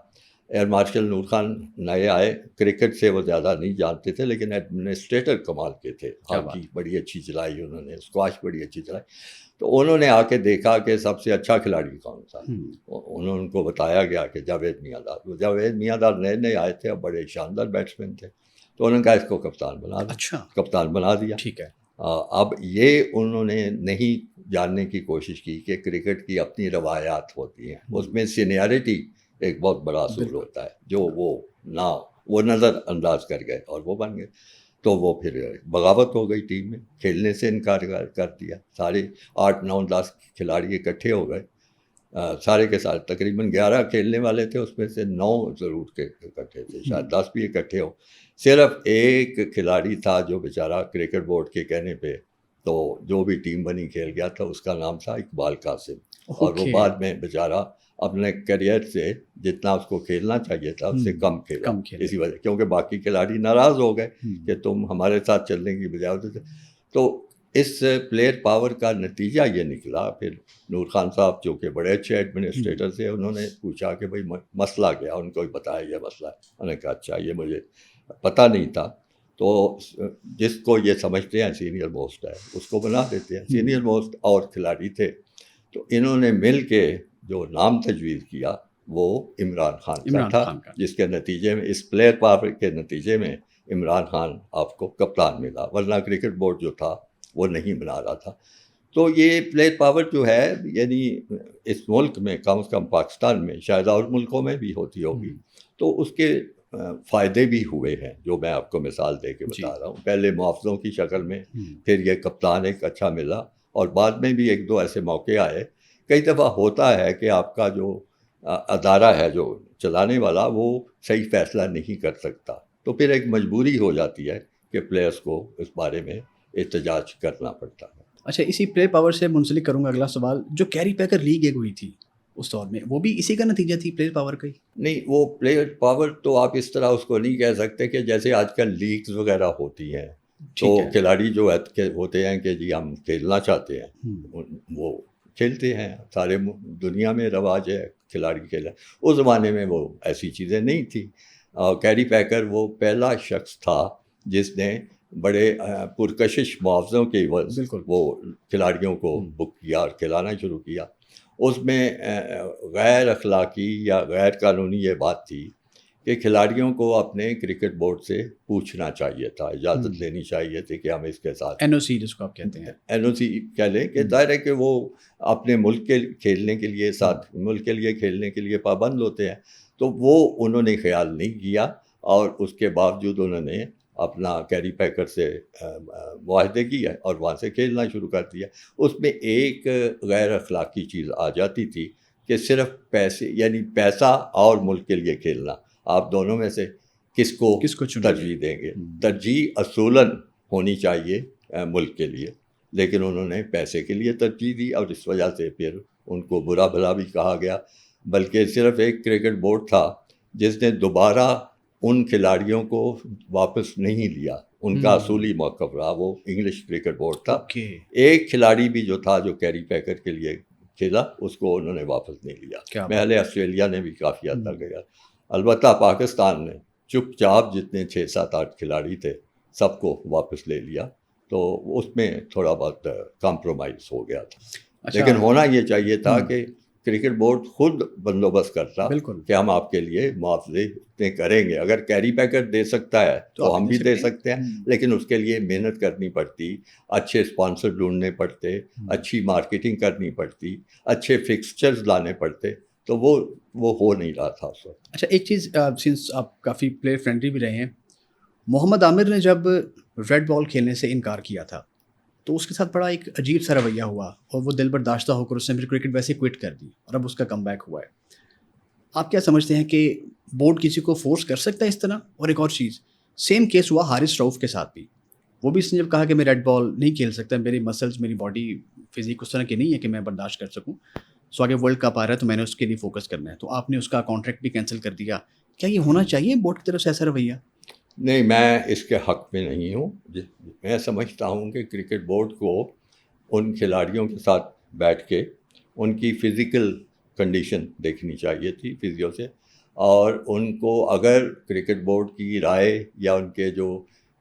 ایئر مارشل نور خان نئے آئے, کرکٹ سے وہ زیادہ نہیں جانتے تھے لیکن ایڈمنسٹریٹر کمال کے تھے, ہاکی بڑی اچھی چلائی انہوں نے, اسکواش بڑی اچھی چلائی. تو انہوں نے آ کے دیکھا کہ سب سے اچھا کھلاڑی کون تھا. انہوں نے ان کو بتایا گیا کہ جاوید میاں دار. وہ جاوید میاں دار نئے نئے آئے تھے, اب بڑے شاندار بیٹسمین تھے. تو انہوں نے کہا اس کو کپتان بنا دیا. اچھا, کپتان بنا دیا. ٹھیک ہے. اب یہ انہوں نے نہیں جاننے کی کوشش کی کہ کرکٹ کی اپنی روایات ہوتی ہیں, اس میں سینیارٹی ایک بہت بڑا اصول ہوتا ہے جو وہ نظر انداز کر گئے اور وہ بن گئے. تو وہ پھر بغاوت ہو گئی ٹیم میں, کھیلنے سے انکار کر دیا. سارے 8 9 10 کھلاڑی اکٹھے ہو گئے, سارے کے سارے تقریباً 11 کھیلنے والے تھے, اس میں سے 9 ضرور کے اکٹھے تھے, شاید 10 بھی اکٹھے ہو. صرف ایک کھلاڑی تھا جو بیچارہ کرکٹ بورڈ کے کہنے پہ تو جو بھی ٹیم بنی کھیل گیا تھا, اس کا نام تھا اقبال قاسم. اور وہ بعد میں بیچارہ اپنے کیریئر سے جتنا اس کو کھیلنا چاہیے تھا اس سے کم کھیلا اسی وجہ, کیونکہ باقی کھلاڑی ناراض ہو گئے کہ تم ہمارے ساتھ چلنے کی بجائے ہوتے تھے. تو اس پلیئر پاور کا نتیجہ یہ نکلا. پھر نور خان صاحب جو کہ بڑے اچھے ایڈمنسٹریٹر تھے, انہوں نے پوچھا کہ بھائی مسئلہ کیا, ان کو بتایا یہ مسئلہ ہے. انہوں نے کہا اچھا یہ مجھے پتہ نہیں تھا. تو جس کو یہ سمجھتے ہیں سینئر موسٹ ہے اس کو بنا دیتے ہیں. سینئر موسٹ اور کھلاڑی تھے, تو انہوں نے مل کے جو نام تجویز کیا وہ عمران خان کا تھا, جس کے نتیجے میں اس پلیئر پاور کے نتیجے میں عمران خان آپ کو کپتان ملا, ورنہ کرکٹ بورڈ جو تھا وہ نہیں بنا رہا تھا. تو یہ پلیئر پاور جو ہے یعنی اس ملک میں کم از کم پاکستان میں, شاید اور ملکوں میں بھی ہوتی ہوگی, تو اس کے فائدے بھی ہوئے ہیں جو میں آپ کو مثال دے کے بتا رہا ہوں. پہلے معاوضوں کی شکل میں, پھر یہ کپتان ایک اچھا ملا, اور بعد میں بھی 1 2 ایسے موقع آئے. کئی دفعہ ہوتا ہے کہ آپ کا جو ادارہ ہے جو چلانے والا وہ صحیح فیصلہ نہیں کر سکتا, تو پھر ایک مجبوری ہو جاتی ہے کہ پلیئرز کو اس بارے میں احتجاج کرنا پڑتا ہے. اچھا, اسی پلیئر پاور سے منسلک کروں گا اگلا سوال. جو کیری پیکر لیگ ایک ہوئی تھی اس دور میں, وہ بھی اسی کا نتیجہ تھی پلیئر پاور کا ہی؟ نہیں, وہ پلیئر پاور تو آپ اس طرح اس کو نہیں کہہ سکتے کہ جیسے آج کل لیگز وغیرہ ہوتی ہیں تو کھلاڑی جو ہوتے ہیں کہ جی ہم کھیلنا چاہتے ہیں, وہ کھیلتے ہیں. سارے دنیا میں رواج ہے کھلاڑی کھیلا. اس زمانے میں وہ ایسی چیزیں نہیں تھیں. کیری پیکر وہ پہلا شخص تھا جس نے بڑے پرکشش معاوضوں کے عوض وہ کھلاڑیوں کو بک کیا اور کھلانا شروع کیا. اس میں غیر اخلاقی یا غیر قانونی یہ بات تھی کہ کھلاڑیوں کو اپنے کرکٹ بورڈ سے پوچھنا چاہیے تھا, اجازت لینی چاہیے تھی کہ ہم اس کے ساتھ این او سی جس کو آپ کہتے ہیں, این او سی کہہ لیں کہ ظاہر ہے کہ وہ اپنے ملک کے کھیلنے کے لیے ساتھ ملک کے لیے کھیلنے کے لیے پابند ہوتے ہیں. تو وہ انہوں نے خیال نہیں کیا, اور اس کے باوجود انہوں نے اپنا کیری پیکر سے معاہدے کیا اور وہاں سے کھیلنا شروع کر دیا. اس میں ایک غیر اخلاقی چیز آ جاتی تھی کہ صرف پیسے یعنی پیسہ اور ملک کے لیے کھیلنا, آپ دونوں میں سے کس کو ترجیح دیں گے. ترجیح اصولاً ہونی چاہیے ملک کے لیے, لیکن انہوں نے پیسے کے لیے ترجیح دی, اور اس وجہ سے پھر ان کو برا بھلا بھی کہا گیا. بلکہ صرف ایک کرکٹ بورڈ تھا جس نے دوبارہ ان کھلاڑیوں کو واپس نہیں لیا. ان کا اصولی موقف رہا وہ انگلش کرکٹ بورڈ تھا. ایک کھلاڑی بھی جو تھا جو کیری پیکر کے لیے کھیلا اس کو انہوں نے واپس نہیں لیا. پہلے آسٹریلیا نے بھی کافی حد تک گیا. البتہ پاکستان نے چپ چاپ جتنے 6 7 8 کھلاڑی تھے سب کو واپس لے لیا. تو اس میں تھوڑا بہت کمپرومائز ہو گیا تھا. لیکن ہونا یہ چاہیے تھا کہ کرکٹ بورڈ خود بندوبست کرتا کہ ہم آپ کے لیے معاوضے اتنے کریں گے. اگر کیری پیکر دے سکتا ہے تو ہم بھی دے سکتے ہیں, لیکن اس کے لیے محنت کرنی پڑتی, اچھے اسپانسر ڈھونڈنے پڑتے, اچھی مارکیٹنگ کرنی پڑتی, اچھے فکسچرز لانے پڑتے. تو وہ ہو نہیں رہا تھا اس وقت. اچھا, ایک چیز سنس آپ کافی پلیئر فرینڈلی بھی رہے ہیں, محمد عامر نے جب ریڈ بال کھیلنے سے انکار کیا تھا تو اس کے ساتھ بڑا ایک عجیب سا رویہ ہوا, اور وہ دل برداشتہ ہو کر اس نے پھر کرکٹ ویسے کوئٹ کر دی, اور اب اس کا کم بیک ہوا ہے. آپ کیا سمجھتے ہیں کہ بورڈ کسی کو فورس کر سکتا ہے اس طرح؟ اور ایک اور چیز, سیم کیس ہوا حارث رؤف کے ساتھ بھی. وہ بھی اس نے جب کہا کہ میں ریڈ بال نہیں کھیل سکتا, میری مسلز میری باڈی فزیک اس طرح کی نہیں ہے کہ میں برداشت کر سکوں, سو آگے ورلڈ کپ آ رہا ہے تو میں نے اس کے لیے فوکس کرنا ہے, تو آپ نے اس کا کانٹریکٹ بھی کینسل کر دیا. کیا یہ ہونا چاہیے بورڈ کی طرف سے ایسا رویہ؟ نہیں, میں اس کے حق میں نہیں ہوں. میں سمجھتا ہوں کہ کرکٹ بورڈ کو ان کھلاڑیوں کے ساتھ بیٹھ کے ان کی فزیکل کنڈیشن دیکھنی چاہیے تھی فزیو سے, اور ان کو اگر کرکٹ بورڈ کی رائے یا ان کے جو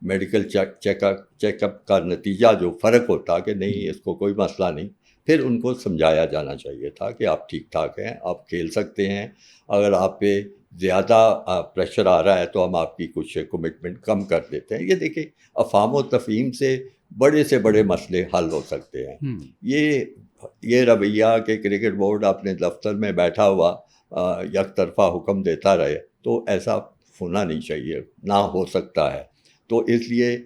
میڈیکل چیک اپ کا نتیجہ جو فرق ہوتا کہ نہیں اس کو کوئی مسئلہ نہیں، پھر ان کو سمجھایا جانا چاہیے تھا کہ آپ ٹھیک ٹھاک ہیں، آپ کھیل سکتے ہیں، اگر آپ پہ زیادہ پریشر آ رہا ہے تو ہم آپ کی کچھ کمٹمنٹ کم کر دیتے ہیں۔ یہ دیکھیں افہام و تفہیم سے بڑے مسئلے حل ہو سکتے ہیں۔ یہ رویہ کہ کرکٹ بورڈ اپنے دفتر میں بیٹھا ہوا یک طرفہ حکم دیتا رہے تو ایسا ہونا نہیں چاہیے، نہ ہو سکتا ہے۔ تو اس لیے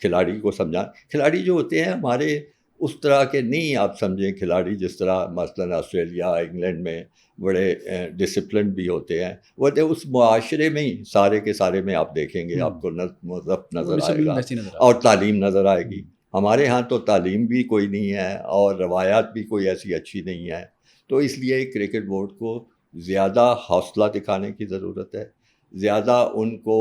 کھلاڑی کو کھلاڑی جو ہوتے ہیں ہمارے اس طرح کے نہیں، آپ سمجھیں کھلاڑی جس طرح مثلاً آسٹریلیا انگلینڈ میں بڑے ڈسپلن بھی ہوتے ہیں، وہ اس معاشرے میں ہی سارے کے سارے میں آپ دیکھیں گے آپ کو نظم و ضبط نظر آئے گا اور تعلیم نظر آئے گی۔ ہمارے ہاں تو تعلیم بھی کوئی نہیں ہے اور روایات بھی کوئی ایسی اچھی نہیں ہے، تو اس لیے کرکٹ بورڈ کو زیادہ حوصلہ دکھانے کی ضرورت ہے، زیادہ ان کو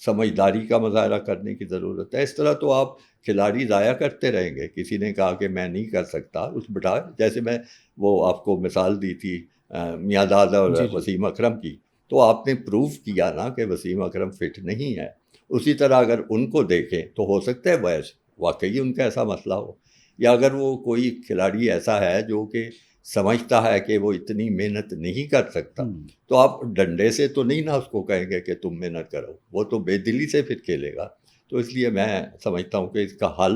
سمجھداری کا مظاہرہ کرنے کی ضرورت ہے۔ اس طرح تو آپ کھلاڑی ضائع کرتے رہیں گے۔ کسی نے کہا کہ میں نہیں کر سکتا، اس بٹا جیسے میں وہ آپ کو مثال دی تھی میاں داد اور وسیم اکرم کی، تو آپ نے پروف کیا نا کہ وسیم اکرم فٹ نہیں ہے۔ اسی طرح اگر ان کو دیکھیں تو ہو سکتا ہے واقعی ان کا ایسا مسئلہ ہو، یا اگر وہ کوئی کھلاڑی ایسا ہے جو کہ سمجھتا ہے کہ وہ اتنی محنت نہیں کر سکتا، تو آپ ڈنڈے سے تو نہیں نا اس کو کہیں گے کہ تم محنت کرو، وہ تو بے دلی سے پھر کھیلے گا۔ تو اس لیے میں سمجھتا ہوں کہ اس کا حل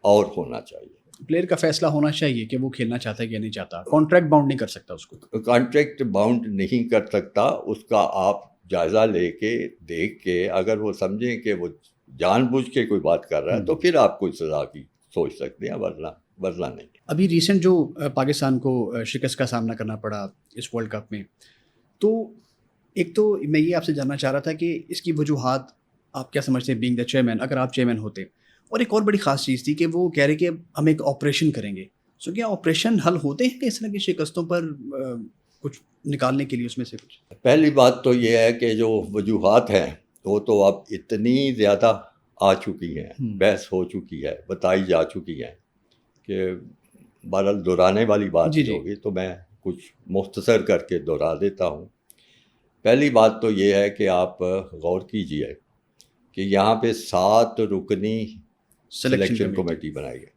اور ہونا چاہیے۔ پلیئر کا فیصلہ ہونا چاہیے کہ وہ کھیلنا چاہتا ہے یا نہیں چاہتا، کانٹریکٹ باؤنڈ نہیں کر سکتا اس کو، کانٹریکٹ باؤنڈ نہیں کر سکتا، اس کا آپ جائزہ لے کے دیکھ کے اگر وہ سمجھیں کہ وہ جان بوجھ کے کوئی بات کر رہا ہے تو پھر آپ کوئی سزا کی سوچ سکتے ہیں، ورنہ نہیں۔ ابھی ریسنٹ جو پاکستان کو شکست کا سامنا کرنا پڑا اس ورلڈ کپ میں، تو ایک تو میں یہ آپ سے جاننا چاہ رہا تھا کہ اس کی وجوہات آپ کیا سمجھتے ہیں بینگ دا چیئرمین، اگر آپ چیئرمین ہوتے؟ اور ایک اور بڑی خاص چیز تھی کہ وہ کہہ رہے کہ ہم ایک آپریشن کریں گے، سو کیا آپریشن حل ہوتے ہیں کہ اس طرح کی شکستوں پر کچھ نکالنے کے لیے اس میں سے کچھ؟ پہلی بات تو یہ ہے کہ جو وجوہات ہیں وہ تو اب اتنی زیادہ آ چکی ہیں، بحث ہو چکی ہے، بتائی جا چکی ہیں کہ بہرحال دہرانے والی بات ہوگی، تو میں کچھ مختصر کر کے دہرا دیتا ہوں۔ پہلی بات تو یہ ہے کہ آپ غور کیجئے کہ یہاں پہ 7 رکنی سلیکشن کمیٹی بنائی ہے۔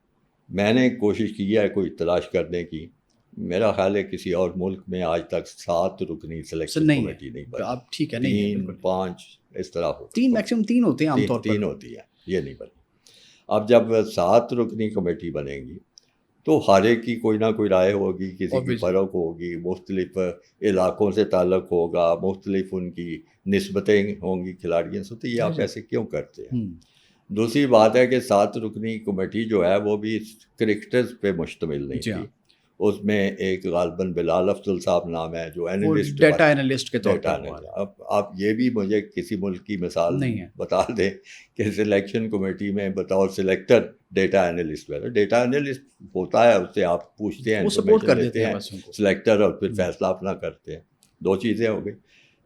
میں نے کوشش کی ہے کوئی تلاش کرنے کی، میرا خیال ہے کسی اور ملک میں آج تک 7 رکنی سلیکشن کمیٹی نہیں بنی۔ آپ ٹھیک ہے، 3-5 اس طرح ہوتی، 3 میکسیمم 3 ہوتے ہیں عام طور پر، 3 ہوتی ہے، یہ نہیں بنی۔ اب جب 7 رکنی کمیٹی بنے گی تو ہر ایک کی کوئی نہ کوئی رائے ہوگی، کسی کی فرق ہوگی، مختلف علاقوں سے تعلق ہوگا، مختلف ان کی نسبتیں ہوں گی کھلاڑیوں سے، تو یہ آپ ایسے کیوں کرتے ہیں؟ دوسری بات ہے کہ 7 رکنی کمیٹی جو ہے وہ بھی کرکٹرز پہ مشتمل نہیں تھی، اس میں ایک غالباً بلال افضل صاحب نام ہے جو اینالسٹ، ڈیٹا اینالسٹ کے طور پر۔ اب آپ یہ بھی مجھے کسی ملک کی مثال بتا دیں کہ سلیکشن کمیٹی میں بطور سلیکٹر ڈیٹا اینالسٹ ہے، ڈیٹا اینالسٹ ہوتا ہے، اس سے آپ پوچھتے ہیں، سپورٹ کر دیتے ہیں سلیکٹر، اور پھر فیصلہ اپنا کرتے ہیں۔ 2 چیزیں ہو گئی۔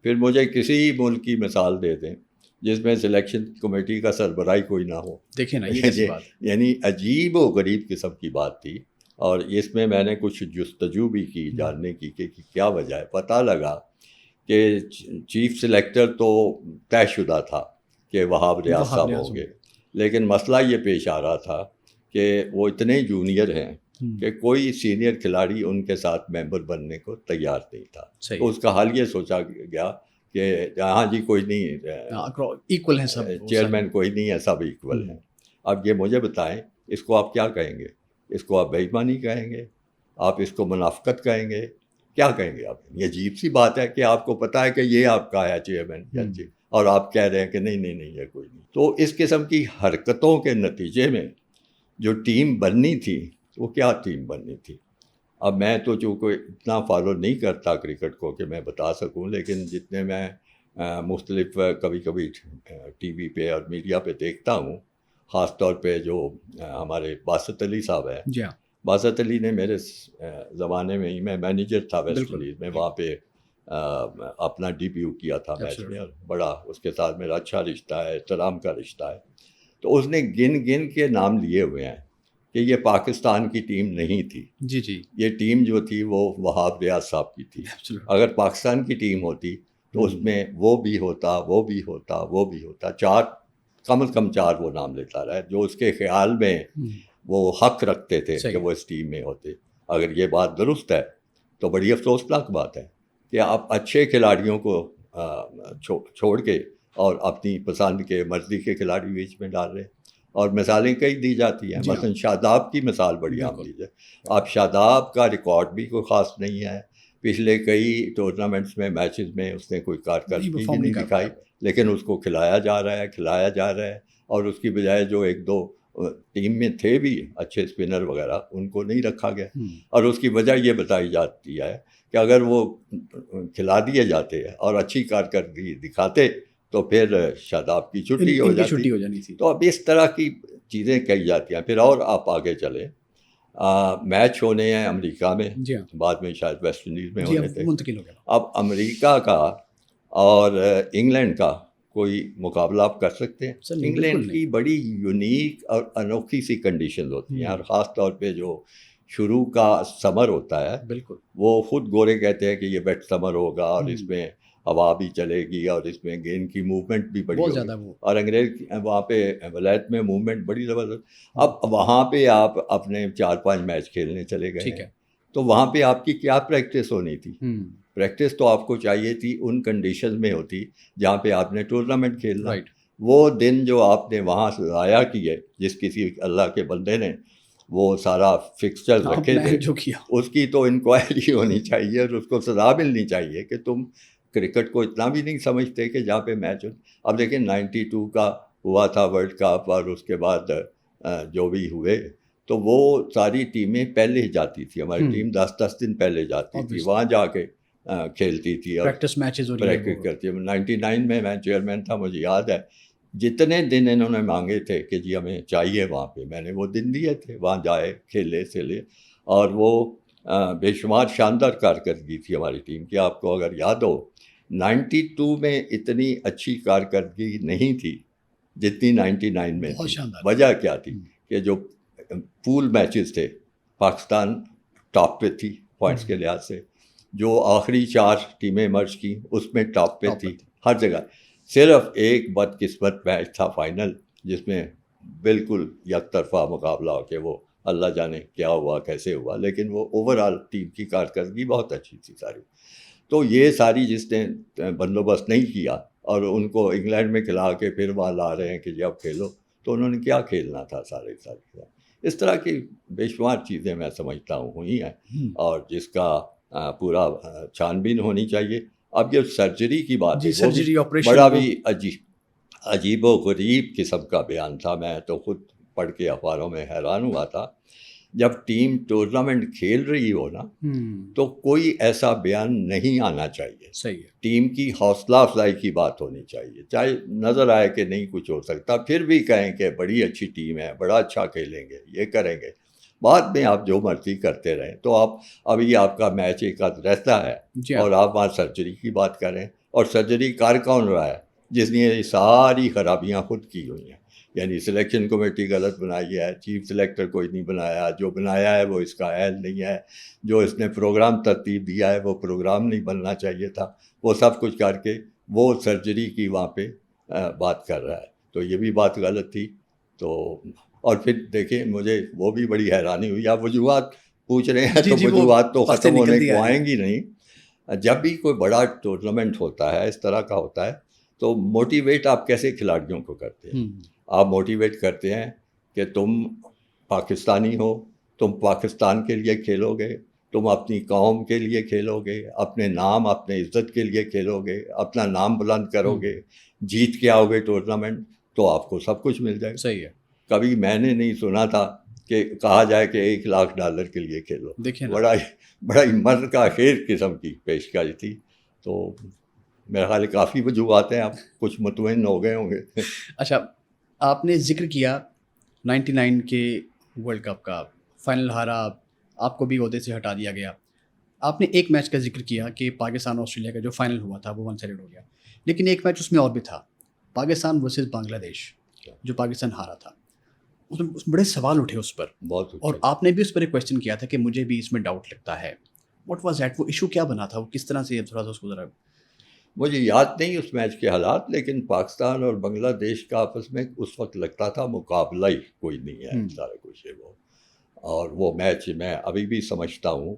پھر مجھے کسی ملک کی مثال دے دیں جس میں سلیکشن کمیٹی کا سربراہی کوئی نہ ہو، دیکھیں نا، یعنی عجیب و غریب قسم کی بات تھی۔ اور اس میں میں نے کچھ جستجو بھی کی جاننے کی کہ کیا وجہ ہے۔ پتہ لگا کہ چیف سلیکٹر تو طے شدہ تھا کہ وہاب ریاض صاحب ہوں گے، لیکن مسئلہ یہ پیش آ رہا تھا کہ وہ اتنے جونیئر ہیں کہ کوئی سینئر کھلاڑی ان کے ساتھ ممبر بننے کو تیار نہیں تھا۔ تو اس کا حل یہ سوچا گیا کہ ہاں جی کوئی نہیں، ایکول ہیں سب، چیئرمین کوئی نہیں ہے، سب ایکول ہیں۔ اب یہ مجھے بتائیں اس کو آپ کیا کہیں گے؟ اس کو آپ بے ایمانی کہیں گے؟ آپ اس کو منافقت کہیں گے؟ کیا کہیں گے آپ؟ یہ عجیب سی بات ہے کہ آپ کو پتہ ہے کہ یہ آپ کا ہے چیئرمین، اور آپ کہہ رہے ہیں کہ نہیں یہ کوئی نہیں۔ تو اس قسم کی حرکتوں کے نتیجے میں جو ٹیم بننی تھی وہ کیا ٹیم بننی تھی؟ اب میں تو چونکہ اتنا فالو نہیں کرتا کرکٹ کو کہ میں بتا سکوں، لیکن جتنے میں مختلف کبھی ٹی وی پہ اور میڈیا پہ دیکھتا ہوں، خاص طور پہ جو ہمارے باسط علی صاحب ہیں، باسط علی نے میرے زمانے میں ہی، میں مینیجر تھا ویسٹ انڈیز میں، وہاں پہ اپنا ڈیبیو کیا تھا میچ میں، اور بڑا اس کے ساتھ میرا اچھا رشتہ ہے، احترام کا رشتہ ہے۔ تو اس نے گن کے نام لیے ہوئے ہیں کہ یہ پاکستان کی ٹیم نہیں تھی، یہ ٹیم جو تھی وہ وہاب ریاض صاحب کی تھی۔ اگر پاکستان کی ٹیم ہوتی تو اس میں وہ بھی ہوتا، وہ بھی ہوتا، وہ بھی ہوتا، چار کم از کم چار وہ نام لیتا رہا جو اس کے خیال میں وہ حق رکھتے تھے کہ وہ اس ٹیم میں ہوتے. اگر یہ بات درست ہے تو بڑی افسوسناک بات ہے کہ آپ اچھے کھلاڑیوں کو چھوڑ کے اور اپنی پسند کے مرضی کے کھلاڑی بیچ میں ڈال رہے ہیں. اور مثالیں کئی دی جاتی ہیں، مثلا شاداب کی مثال بڑی عام لیجیے. اب شاداب کا ریکارڈ بھی کوئی خاص نہیں ہے، پچھلے کئی ٹورنامنٹس میں میچز میں اس نے کوئی کارکردگی بھی نہیں دکھائی، لیکن اس کو کھلایا جا رہا ہے اور اس کی بجائے جو ایک دو ٹیم میں تھے بھی اچھے اسپنر وغیرہ ان کو نہیں رکھا گیا. اور اس کی وجہ یہ بتائی جاتی ہے کہ اگر وہ کھلا دیے جاتے اور اچھی کارکردگی دکھاتے تو پھر شاداب کی چھٹی ہو جانی تھی. تو اب اس طرح کی چیزیں کہی جاتی ہیں. پھر اور آپ آگے چلیں، میچ ہونے ہیں امریکہ میں، بعد میں شاید ویسٹ انڈیز میں ہونے تھے. اب امریکہ کا اور انگلینڈ کا کوئی مقابلہ آپ کر سکتے ہیں؟ انگلینڈ کی بڑی یونیک اور انوکھی سی کنڈیشنز ہوتی ہیں، اور خاص طور پہ جو شروع کا سمر ہوتا ہے، بالکل وہ خود گورے کہتے ہیں کہ یہ ویٹ سمر ہوگا اور اس میں ہوا بھی چلے گی اور اس میں گیند کی موومنٹ بھی بڑی ہوگی، اور انگریز وہاں پہ ولایت میں موومنٹ بڑی زبردست. اب وہاں پہ آپ اپنے 4-5 میچ کھیلنے چلے گئے ہیں، تو وہاں پہ آپ کی کیا پریکٹس ہونی تھی؟ پریکٹس تو آپ کو چاہیے تھی ان کنڈیشنز میں ہوتی جہاں پہ آپ نے ٹورنامنٹ کھیلنا. وہ دن جو آپ نے وہاں سے ضائع کیے، جس کسی اللہ کے بندے نے وہ سارا فکسچر رکھے تھے، اس کی تو انکوائری ہونی چاہیے اور اس کو سزا ملنی چاہیے کہ تم کرکٹ کو اتنا بھی نہیں سمجھتے کہ جہاں پہ میچ ہو. اب دیکھیں 92 کا ہوا تھا ورلڈ کپ، اور اس کے بعد جو بھی ہوئے تو وہ ساری ٹیمیں پہلے جاتی تھی. ہماری ٹیم 10 دن پہلے جاتی تھی، وہاں جا کے کھیلتی تھی اور پریکٹس کرتی. 99 میں میں چیئرمین تھا، مجھے یاد ہے جتنے دن انہوں نے مانگے تھے کہ جی ہمیں چاہیے وہاں پہ، میں نے وہ دن دیے تھے. وہاں جائے، کھیلے سیلے، اور وہ بے شمار شاندار کارکردگی تھی ہماری ٹیم کی. آپ کو اگر یاد ہو 92 میں اتنی اچھی کارکردگی نہیں تھی جتنی 99 میں تھی. وجہ کیا تھی کہ جو پول میچز تھے پاکستان ٹاپ پہ تھی پوائنٹس کے لحاظ سے، جو آخری 4 ٹیمیں مرج کی اس میں ٹاپ پہ تھی ہر جگہ. صرف ایک بدقسمت میچ تھا فائنل، جس میں بالکل یک طرفہ مقابلہ ہو کے وہ اللہ جانے کیا ہوا کیسے ہوا، لیکن وہ اوور آل ٹیم کی کارکردگی بہت اچھی تھی ساری. تو یہ ساری جس نے بندوبست نہیں کیا اور ان کو انگلینڈ میں کھلا کے پھر وہاں لا رہے ہیں کہ جی اب کھیلو، تو انہوں نے کیا کھیلنا تھا سارے. اس طرح کی بے شمار چیزیں میں سمجھتا ہوں ہوئی ہیں، اور جس کا پورا چھان بین ہونی چاہیے. اب یہ سرجری کی بات ہے، بڑا بھی عجیب و غریب قسم کا بیان تھا. میں تو خود پڑھ کے اخباروں میں حیران ہوا تھا. جب ٹیم ٹورنامنٹ کھیل رہی ہو نا تو کوئی ایسا بیان نہیں آنا چاہیے. صحیح ہے، ٹیم کی حوصلہ افزائی کی بات ہونی چاہیے، چاہے نظر آئے کہ نہیں کچھ ہو سکتا، پھر بھی کہیں کہ بڑی اچھی ٹیم ہے، بڑا اچھا کھیلیں گے، یہ کریں گے. بعد میں آپ جو مرضی کرتے رہیں. تو آپ ابھی آپ کا میچ ایک آدھ رہتا ہے اور آپ وہاں سرجری کی بات کریں، اور سرجری کر کون رہا ہے؟ جس نے یہ ساری خرابیاں خود کی ہوئی ہیں. یعنی سلیکشن کمیٹی غلط بنائی ہے، چیف سلیکٹر کوئی نہیں بنایا، جو بنایا ہے وہ اس کا اہل نہیں ہے، جو اس نے پروگرام ترتیب دیا ہے وہ پروگرام نہیں بننا چاہیے تھا، وہ سب کچھ کر کے وہ سرجری کی وہاں پہ بات کر رہا ہے. تو یہ بھی بات غلط تھی. تو اور پھر دیکھیں مجھے وہ بھی بڑی حیرانی ہوئی. آپ وجوہات پوچھ رہے ہیں تو وجوہات تو ختم ہونے کو آئیں گی نہیں. جب بھی کوئی بڑا ٹورنامنٹ ہوتا ہے اس طرح کا ہوتا ہے تو موٹیویٹ آپ کیسے کھلاڑیوں کو کرتے ہیں؟ آپ موٹیویٹ کرتے ہیں کہ تم پاکستانی ہو، تم پاکستان کے لیے کھیلو گے، تم اپنی قوم کے لیے کھیلو گے، اپنے نام اپنے عزت کے لیے کھیلو گے، اپنا نام بلند کرو گے، جیت کے آؤ گے ٹورنامنٹ تو آپ کو سب کچھ مل جائے گا. صحیح ہے. کبھی میں نے نہیں سنا تھا کہ کہا جائے کہ $1,00,000 کے لیے کھیلو. بڑا ہی مرد کا خیر قسم کی پیشکش تھی. تو میرا خیال کافی وجوہات ہیں، آپ کچھ مطمئن ہو گئے ہوں گے. اچھا، آپ نے ذکر کیا 99 کے ورلڈ کپ کا، فائنل ہارا، آپ کو بھی عہدے سے ہٹا دیا گیا. آپ نے ایک میچ کا ذکر کیا کہ پاکستان آسٹریلیا کا جو فائنل ہوا تھا وہ 1 سائیڈ ہو گیا، لیکن ایک میچ اس میں اور بھی تھا، پاکستان ورسز بنگلہ دیش، جو پاکستان ہارا تھا. اس میں بڑے سوال اٹھے اس پر، اور آپ نے بھی اس پر ایک کویشچن کیا تھا کہ مجھے بھی اس میں ڈاؤٹ لگتا ہے. What was that? وہ ایشو کیا بنا تھا، وہ کس طرح سے، تھوڑا سا اس کو ذرا. مجھے یاد نہیں اس میچ کے حالات، لیکن پاکستان اور بنگلہ دیش کا آپس میں اس وقت لگتا تھا مقابلہ ہی کوئی نہیں ہے سارا کچھ ہے وہ. اور وہ میچ میں ابھی بھی سمجھتا ہوں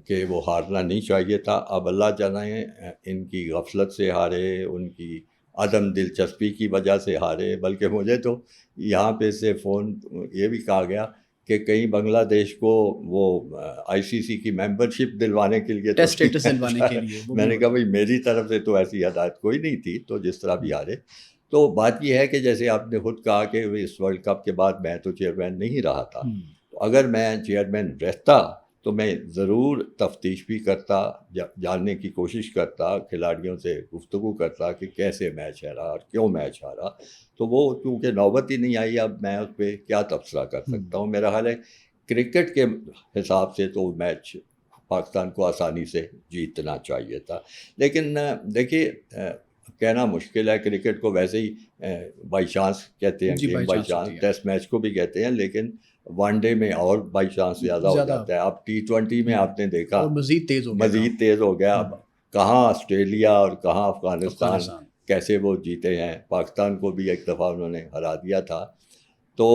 کہ وہ ہارنا نہیں چاہیے تھا. اب اللہ جانے ان کی غفلت سے ہارے، ان کی عدم دلچسپی کی وجہ سے ہارے. بلکہ مجھے تو یہاں پہ سے فون یہ بھی کہا گیا کہ کہیں بنگلہ دیش کو وہ آئی سی سی کی ممبرشپ دلوانے کے لیے ٹیسٹ اسٹیٹس دلوانے کے لیے. میں نے کہا بھائی میری طرف سے تو ایسی ہدایت کوئی نہیں تھی، تو جس طرح بھی ہارے. تو بات یہ ہے کہ جیسے آپ نے خود کہا کہ اس ورلڈ کپ کے بعد میں تو چیئرمین نہیں رہا تھا، تو اگر میں چیئرمین رہتا تو میں ضرور تفتیش بھی کرتا، جاننے کی کوشش کرتا، کھلاڑیوں سے گفتگو کرتا کہ کیسے میچ ہارا اور کیوں میچ ہارا. تو وہ چونکہ نوبت ہی نہیں آئی، اب میں اس پہ کیا تبصرہ کر سکتا ہوں. میرا خیال ہے کرکٹ کے حساب سے تو میچ پاکستان کو آسانی سے جیتنا چاہیے تھا. لیکن دیکھیے کہنا مشکل ہے، کرکٹ کو ویسے ہی بائی چانس کہتے ہیں، game by chance, test match کو بھی کہتے ہیں، لیکن ون ڈے میں اور بائی چانس زیادہ ہو جاتا ہے. اب T20 میں آپ نے دیکھا مزید تیز ہو گیا. اب کہاں آسٹریلیا اور کہاں افغانستان کیسے وہ جیتے ہیں. پاکستان کو بھی ایک دفعہ انہوں نے ہرا دیا تھا. تو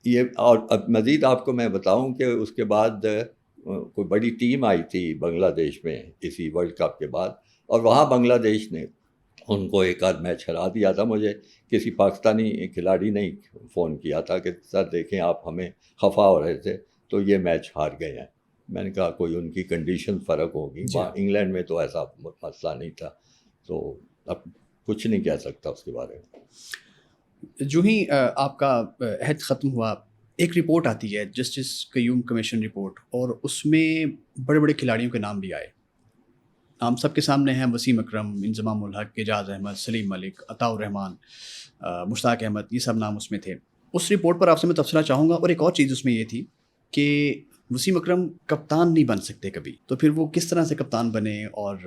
یہ اور اب مزید آپ کو میں بتاؤں کہ اس کے بعد کوئی بڑی ٹیم آئی تھی بنگلہ دیش میں اسی ورلڈ کپ کے بعد، اور وہاں بنگلہ دیش نے ان کو ایک آدھ میچ ہرا دیا تھا. مجھے کسی پاکستانی کھلاڑی نے فون کیا تھا کہ سر دیکھیں آپ ہمیں خفا ہو رہے تھے تو یہ میچ ہار گئے ہیں. میں نے کہا کوئی ان کی کنڈیشن فرق ہوگی، انگلینڈ میں تو ایسا مسئلہ نہیں تھا. تو اب کچھ نہیں کہہ سکتا اس کے بارے میں. جو ہی آپ کا عہد ختم ہوا، ایک رپورٹ آتی ہے جسٹس قیوم کمیشن رپورٹ، اور اس میں بڑے بڑے کھلاڑیوں کے نام بھی آئے. ہم سب کے سامنے ہیں وسیم اکرم، انضمام الحق، اعجاز احمد، سلیم ملک، عطاء الرحمان، مشتاق احمد، یہ سب نام اس میں تھے. اس رپورٹ پر آپ سے میں تبصرہ چاہوں گا. اور ایک اور چیز اس میں یہ تھی کہ وسیم اکرم کپتان نہیں بن سکتے کبھی، تو پھر وہ کس طرح سے کپتان بنے. اور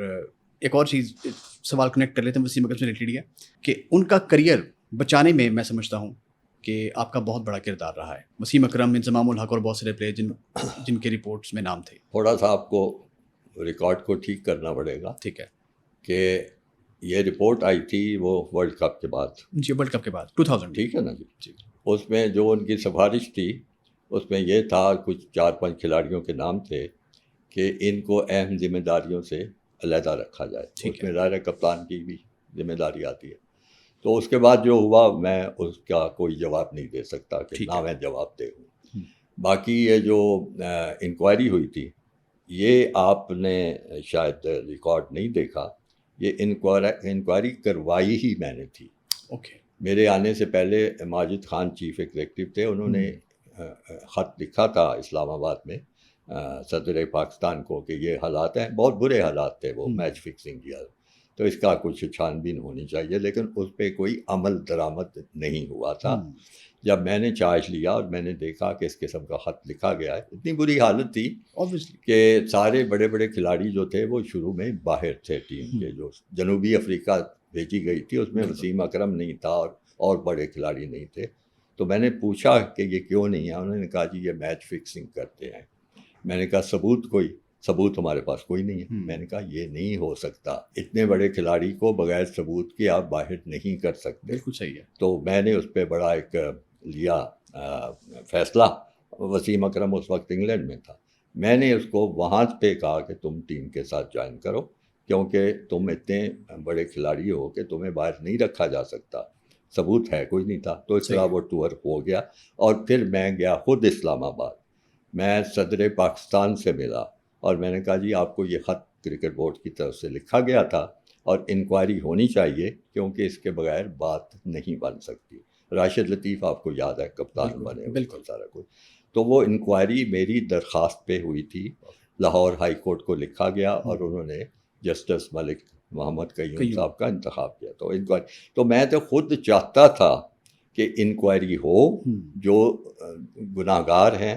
ایک اور چیز سوال کنیکٹ کر لیتے ہیں وسیم اکرم سے ریلیٹڈ، کہ ان کا کریئر بچانے میں میں سمجھتا ہوں کہ آپ کا بہت بڑا کردار رہا ہے. وسیم اکرم، انضمام الحق اور بہت سارے پلیئر جن کے رپورٹس میں نام تھے. تھوڑا سا آپ کو ریکارڈ کو ٹھیک کرنا پڑے گا. ٹھیک ہے. کہ یہ رپورٹ آئی تھی وہ ورلڈ کپ کے بعد. جی ورلڈ کپ کے بعد 2000. ٹھیک ہے نا جی. اس میں جو ان کی سفارش تھی اس میں یہ تھا، کچھ 4-5 کھلاڑیوں کے نام تھے کہ ان کو اہم ذمہ داریوں سے علیحدہ رکھا جائے. اس میں ظاہر کپتان کی بھی ذمہ داری آتی ہے. تو اس کے بعد جو ہوا میں اس کا کوئی جواب نہیں دے سکتا کہ نہ میں جواب دے ہوں. باقی یہ جو انکوائری ہوئی تھی، یہ آپ نے شاید ریکارڈ نہیں دیکھا. یہ انکوائری کروائی ہی میں نے تھی. میرے آنے سے پہلے ماجد خان چیف ایگزیکٹو تھے، انہوں نے خط لکھا تھا اسلام آباد میں صدر پاکستان کو کہ یہ حالات ہیں، بہت برے حالات تھے وہ میچ فکسنگ کیا، تو اس کا کچھ چھان بین ہونی چاہیے. لیکن اس پہ کوئی عمل درآمد نہیں ہوا تھا. جب میں نے چارج لیا اور میں نے دیکھا کہ اس قسم کا خط لکھا گیا ہے، اتنی بری حالت تھی کہ سارے بڑے بڑے کھلاڑی جو تھے وہ شروع میں باہر تھے ٹیم کے. جو جنوبی افریقہ بھیجی گئی تھی اس میں وسیم اکرم نہیں تھا اور بڑے کھلاڑی نہیں تھے. تو میں نے پوچھا کہ یہ کیوں نہیں ہے. انہوں نے کہا جی یہ میچ فکسنگ کرتے ہیں. میں نے کہا ثبوت ہمارے پاس کوئی نہیں ہے. میں نے کہا یہ نہیں ہو سکتا، اتنے بڑے کھلاڑی کو بغیر ثبوت کے آپ باہر نہیں کر سکتے. بالکل صحیح ہے. تو میں نے اس پہ بڑا ایک لیا فیصلہ. وسیم اکرم اس وقت انگلینڈ میں تھا. میں نے اس کو وہاں پہ کہا کہ تم ٹیم کے ساتھ جوائن کرو، کیونکہ تم اتنے بڑے کھلاڑی ہو کہ تمہیں باہر نہیں رکھا جا سکتا. ثبوت ہے کوئی نہیں تھا. تو اس طرح وہ ٹور ہو گیا. اور پھر میں گیا خود اسلام آباد. میں صدر پاکستان سے ملا اور میں نے کہا جی آپ کو یہ خط کرکٹ بورڈ کی طرف سے لکھا گیا تھا اور انکوائری ہونی چاہیے، کیونکہ اس کے بغیر بات نہیں بن سکتی. راشد لطیف آپ کو یاد ہے کپتان بنے، بالکل سارا کچھ. تو وہ انکوائری میری درخواست پہ ہوئی تھی. لاہور ہائی کورٹ کو لکھا گیا اور انہوں نے جسٹس ملک محمد قیوم صاحب کا انتخاب کیا. تو انکوائری تو میں تو خود چاہتا تھا کہ انکوائری ہو، جو گناہ گار ہیں،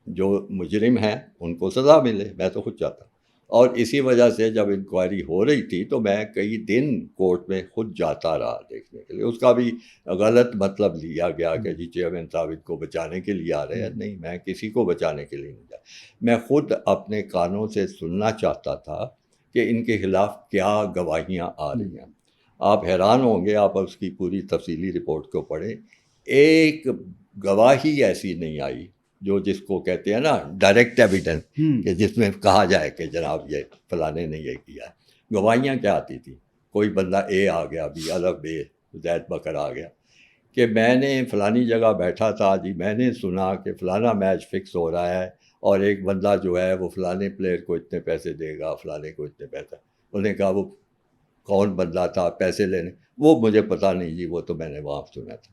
جو مجرم ہیں، ان کو سزا ملے. میں تو خود چاہتا. اور اسی وجہ سے جب انکوائری ہو رہی تھی تو میں کئی دن کورٹ میں خود جاتا رہا دیکھنے کے لیے. اس کا بھی غلط مطلب لیا گیا کہ جی چیئرمین صاحب کو بچانے کے لیے آ رہے ہیں. نہیں، میں کسی کو بچانے کے لیے نہیں جا. میں خود اپنے کانوں سے سننا چاہتا تھا کہ ان کے خلاف کیا گواہیاں آ رہی ہیں. آپ حیران ہوں گے، آپ اس کی پوری تفصیلی رپورٹ کو پڑھیں، ایک گواہی ایسی نہیں آئی جو جس کو کہتے ہیں نا ڈائریکٹ ایویڈنس، کہ جس میں کہا جائے کہ جناب یہ فلانے نے یہ کیا ہے. گواہیاں کیا آتی تھیں؟ کوئی بندہ اے آ گیا، بی الف بے زید بکر آ گیا کہ میں نے فلانی جگہ بیٹھا تھا جی، میں نے سنا کہ فلانا میچ فکس ہو رہا ہے اور ایک بندہ جو ہے وہ فلانے پلیئر کو اتنے پیسے دے گا، فلانے کو اتنے پیسے. انہوں نے کہا وہ کون بندہ تھا پیسے لینے؟ وہ مجھے پتہ نہیں جی، وہ تو میں نے وہاں سنا تھا.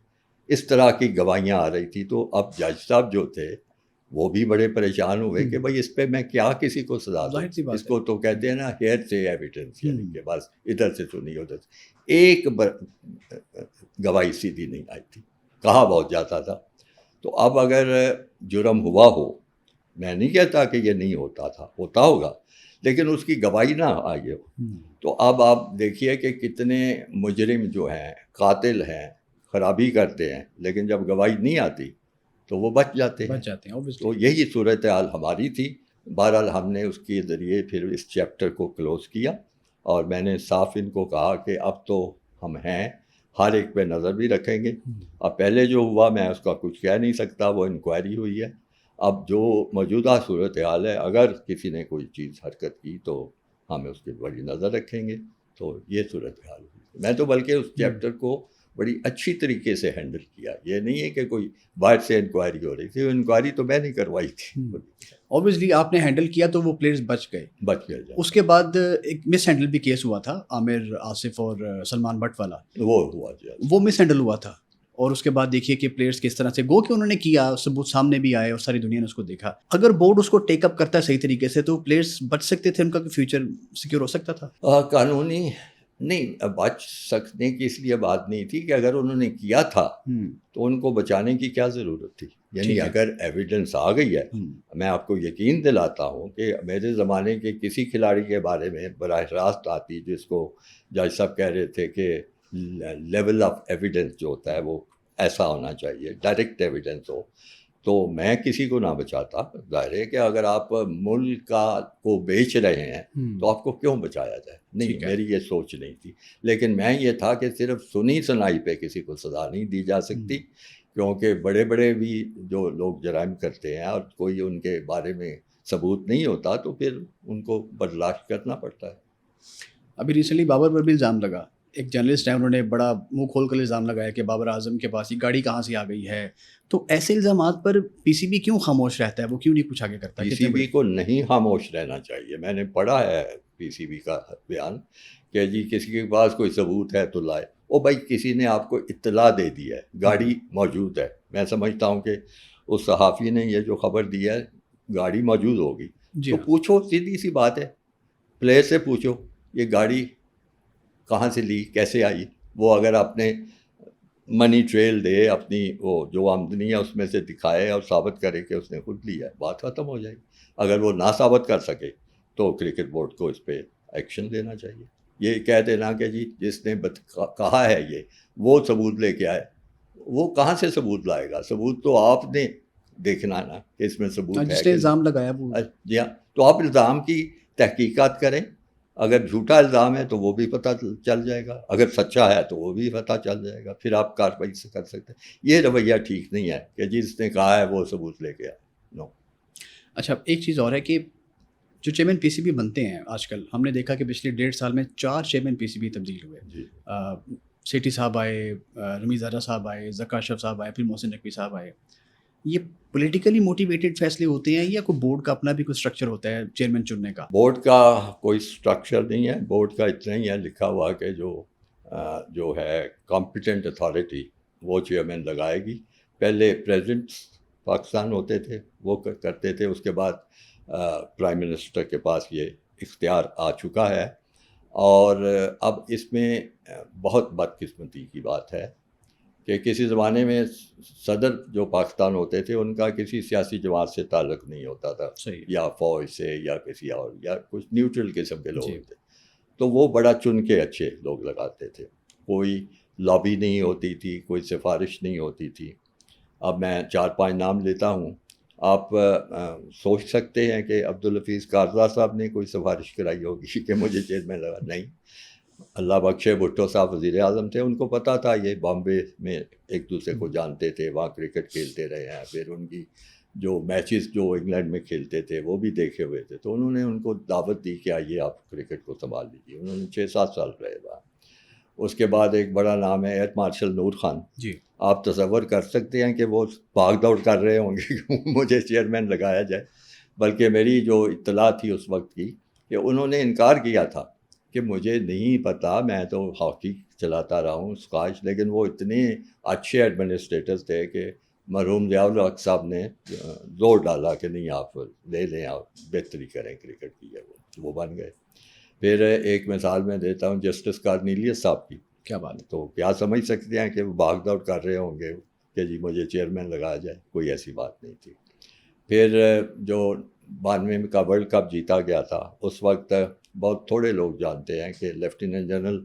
اس طرح کی گواہیاں آ رہی تھی. تو اب جج صاحب جو تھے وہ بھی بڑے پریشان ہوئے کہ بھائی اس پہ میں کیا کسی کو سزا دوں. اس کو تو کہتے ہیں نا ہیئر سے ایویڈنس، یعنی کہ بس ادھر سے سنی ادھر سے. ایک گواہی سیدھی نہیں آئی تھی، کہا بہت جاتا تھا. تو اب اگر جرم ہوا ہو، میں نہیں کہتا کہ یہ نہیں ہوتا تھا، ہوتا ہوگا، لیکن اس کی گواہی نہ آئی ہو. تو اب آپ دیکھیے کہ کتنے مجرم جو ہیں، قاتل ہیں، خرابی کرتے ہیں، لیکن جب گواہی نہیں آتی تو وہ بچ جاتے ہیں. تو یہی صورتحال ہماری تھی. بہرحال ہم نے اس کے ذریعے پھر اس چیپٹر کو کلوز کیا، اور میں نے صاف ان کو کہا کہ اب تو ہم ہیں، ہر ایک پہ نظر بھی رکھیں گے. اب پہلے جو ہوا میں اس کا کچھ کہہ نہیں سکتا، وہ انکوائری ہوئی ہے. اب جو موجودہ صورتحال ہے، اگر کسی نے کوئی چیز حرکت کی تو ہم اس کی بڑی نظر رکھیں گے. تو یہ صورتحال ہوئی. میں تو بلکہ اس چیپٹر کو بڑی اچھی طریقے سے ہینڈل کیا. یہ نہیں ہے کہ کوئی باہر سے انکوائری ہو رہی تھی، وہ انکوائری تو میں نہیں کروائی تھی. اوبیسلی آپ نے ہینڈل کیا تو وہ پلیئرز بچ گئے. اس کے بعد ایک مس ہینڈل بھی کیس ہوا تھا، عامر آصف اور سلمان بٹ والا. وہ ہوا جی، وہ مس ہینڈل ہوا تھا. اور اس کے بعد دیکھیے کہ پلیئرز کس طرح سے گو کہ انہوں نے کیا، ثبوت سامنے بھی آئے اور ساری دنیا نے اس کو دیکھا. اگر بورڈ اس کو ٹیک اپ کرتا ہے صحیح طریقے سے تو پلیئرز بچ سکتے تھے، ان کا فیوچر سیکیور ہو سکتا تھا. قانونی نہیں بچ سکنے کی اس لیے بات نہیں تھی کہ اگر انہوں نے کیا تھا تو ان کو بچانے کی کیا ضرورت تھی. یعنی اگر ایویڈنس آ گئی ہے، میں آپ کو یقین دلاتا ہوں کہ میرے زمانے کے کسی کھلاڑی کے بارے میں براہ راست آتی، جس کو جج صاحب کہہ رہے تھے کہ لیول آف ایویڈنس جو ہوتا ہے وہ ایسا ہونا چاہیے، ڈائریکٹ ایویڈنس ہو، تو میں کسی کو نہ بچاتا. ظاہر ہے کہ اگر آپ ملک کو بیچ رہے ہیں تو آپ کو کیوں بچایا جائے. نہیں، میری یہ سوچ نہیں تھی. لیکن میں یہ تھا کہ صرف سنی سنائی پہ کسی کو سزا نہیں دی جا سکتی، کیونکہ بڑے بڑے بھی جو لوگ جرائم کرتے ہیں اور کوئی ان کے بارے میں ثبوت نہیں ہوتا تو پھر ان کو برداشت کرنا پڑتا ہے. ابھی ریسنٹلی بابر پر بھی الزام لگا. ایک جرنلسٹ ہے، انہوں نے بڑا منہ کھول کر الزام لگایا کہ بابر اعظم کے پاس یہ گاڑی کہاں سے آ گئی ہے. تو ایسے الزامات پر پی سی بی کیوں خاموش رہتا ہے؟ وہ کیوں نہیں کچھ آگے کرتا؟ پی سی بی کو نہیں خاموش رہنا چاہیے. میں نے پڑھا ہے پی سی بی کا بیان کہ جی کسی کے پاس کوئی ثبوت ہے تو لائے. او بھائی، کسی نے آپ کو اطلاع دے دی ہے، گاڑی موجود ہے. میں سمجھتا ہوں کہ اس صحافی نے یہ جو خبر دی ہے گاڑی موجود ہوگی تو پوچھو، سیدھی سی بات ہے، پلیئر سے پوچھو یہ گاڑی کہاں سے لی، کیسے آئی. وہ اگر اپنے منی ٹریل دے، اپنی وہ جو آمدنی ہے اس میں سے دکھائے اور ثابت کرے کہ اس نے خود لیا ہے، بات ختم ہو جائے گی. اگر وہ نہ ثابت کر سکے تو کرکٹ بورڈ کو اس پہ ایکشن لینا چاہیے. یہ کہہ دینا کہ جی جس نے کہا ہے یہ وہ ثبوت لے کے آئے، وہ کہاں سے ثبوت لائے گا؟ ثبوت تو آپ نے دیکھنا نا کہ اس میں ثبوت ہے. جس نے الزام لگایا وہ، جی ہاں، تو آپ الزام کی تحقیقات کریں. اگر جھوٹا الزام ہے تو وہ بھی پتہ چل جائے گا، اگر سچا ہے تو وہ بھی پتہ چل جائے گا، پھر آپ کارروائی سے کر سکتے ہیں. یہ رویہ ٹھیک نہیں ہے کہ جس نے کہا ہے وہ ثبوت لے کے آئے. نو. اچھا، ایک چیز اور ہے کہ جو چیئرمین پی سی بی بنتے ہیں آج کل، ہم نے دیکھا کہ پچھلے 1.5 سال میں 4 چیئرمین پی سی بی تبدیل ہوئے. جی، سیٹھی صاحب آئے، رمیز آرا صاحب آئے، ذکا اشرف صاحب آئے، پھر محسن نقوی صاحب آئے. یہ پولیٹیکلی موٹیویٹڈ فیصلے ہوتے ہیں یا کوئی بورڈ کا اپنا بھی کوئی اسٹرکچر ہوتا ہے چیئرمین چننے کا؟ بورڈ کا کوئی اسٹرکچر نہیں ہے. بورڈ کا اتنا ہی ہے لکھا ہوا کہ جو ہے کمپیٹنٹ اتھارٹی وہ چیئرمین لگائے گی. پہلے پریزیڈنٹ پاکستان ہوتے تھے، وہ کرتے تھے. اس کے بعد پرائم منسٹر کے پاس یہ اختیار آ چکا ہے. اور اب اس میں بہت بدقسمتی کی بات ہے کہ کسی زمانے میں صدر جو پاکستان ہوتے تھے ان کا کسی سیاسی جماعت سے تعلق نہیں ہوتا تھا، یا فوج سے یا کسی اور، یا کچھ نیوٹرل قسم کے لوگ ہوتے. تو وہ بڑا چن کے اچھے لوگ لگاتے تھے. کوئی لابی نہیں ہوتی تھی، کوئی سفارش نہیں ہوتی تھی. اب میں 4-5 نام لیتا ہوں. آپ سوچ سکتے ہیں کہ عبدالحفیظ کارزا صاحب نے کوئی سفارش کرائی ہوگی کہ مجھے چیئرمین لگا؟ نہیں. اللہ بخشے بھٹو صاحب وزیر اعظم تھے، ان کو پتہ تھا یہ بامبے میں ایک دوسرے کو جانتے تھے، وہاں کرکٹ کھیلتے رہے ہیں، پھر ان کی جو میچز جو انگلینڈ میں کھیلتے تھے وہ بھی دیکھے ہوئے تھے، تو انہوں نے ان کو دعوت دی کہ آئیے آپ کرکٹ کو سنبھال لیجیے. انہوں نے 6-7 سال رہے وہاں. اس کے بعد ایک بڑا نام ہے ایئر مارشل نور خان. جی. آپ تصور کر سکتے ہیں کہ وہ بھاگ دوڑ کر رہے ہوں گے کہ مجھے چیئرمین لگایا جائے. بلکہ میری جو اطلاع تھی اس وقت کی کہ انہوں نے انکار کیا تھا کہ مجھے نہیں پتہ، میں تو ہاکی چلاتا رہا ہوں، اسکواش. لیکن وہ اتنے اچھے ایڈمنسٹریٹر تھے کہ مرحوم ضیاء الحق صاحب نے زور ڈالا کہ نہیں آپ لے لیں، آپ بہتری کریں کرکٹ کی. ہے وہ بن گئے. پھر ایک مثال میں دیتا ہوں جسٹس کارنیلیس صاحب کی. کیا بات ہے. تو کیا سمجھ سکتے ہیں کہ وہ بھاگ دوڑ کر رہے ہوں گے کہ جی مجھے چیئرمین لگایا جائے؟ کوئی ایسی بات نہیں تھی. پھر جو 92 میں کا ورلڈ کپ جیتا گیا تھا، اس وقت بہت تھوڑے لوگ جانتے ہیں کہ لیفٹیننٹ جنرل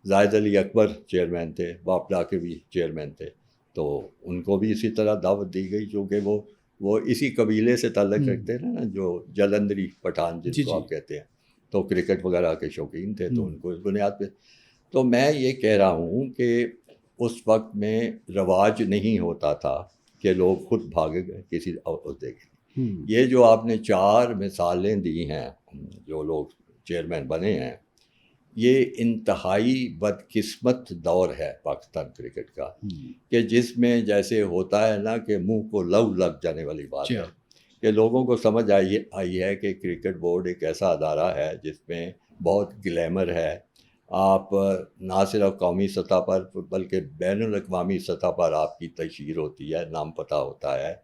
زاہد علی اکبر چیئرمین تھے، باپ ڈاکے بھی چیئرمین تھے. تو ان کو بھی اسی طرح دعوت دی گئی، چونکہ وہ اسی قبیلے سے تعلق رکھتے ہیں نا، جو جلندری پٹھان جس کو آپ کہتے ہیں. تو کرکٹ وغیرہ کے شوقین تھے، تو ان کو اس بنیاد پہ. تو میں یہ کہہ رہا ہوں کہ اس وقت میں رواج نہیں ہوتا تھا کہ لوگ خود بھاگے گئے کسی عہدے کے. یہ جو آپ نے 4 مثالیں دی ہیں جو لوگ چیئرمین بنے ہیں، یہ انتہائی بدقسمت دور ہے پاکستان کرکٹ کا، کہ جس میں جیسے ہوتا ہے نا کہ منہ کو لو لگ جانے والی بات ہے، کہ لوگوں کو سمجھ آئی ہے کہ کرکٹ بورڈ ایک ایسا ادارہ ہے جس میں بہت گلیمر ہے. آپ نہ صرف قومی سطح پر بلکہ بین الاقوامی سطح پر آپ کی تشہیر ہوتی ہے، نام پتہ ہوتا ہے.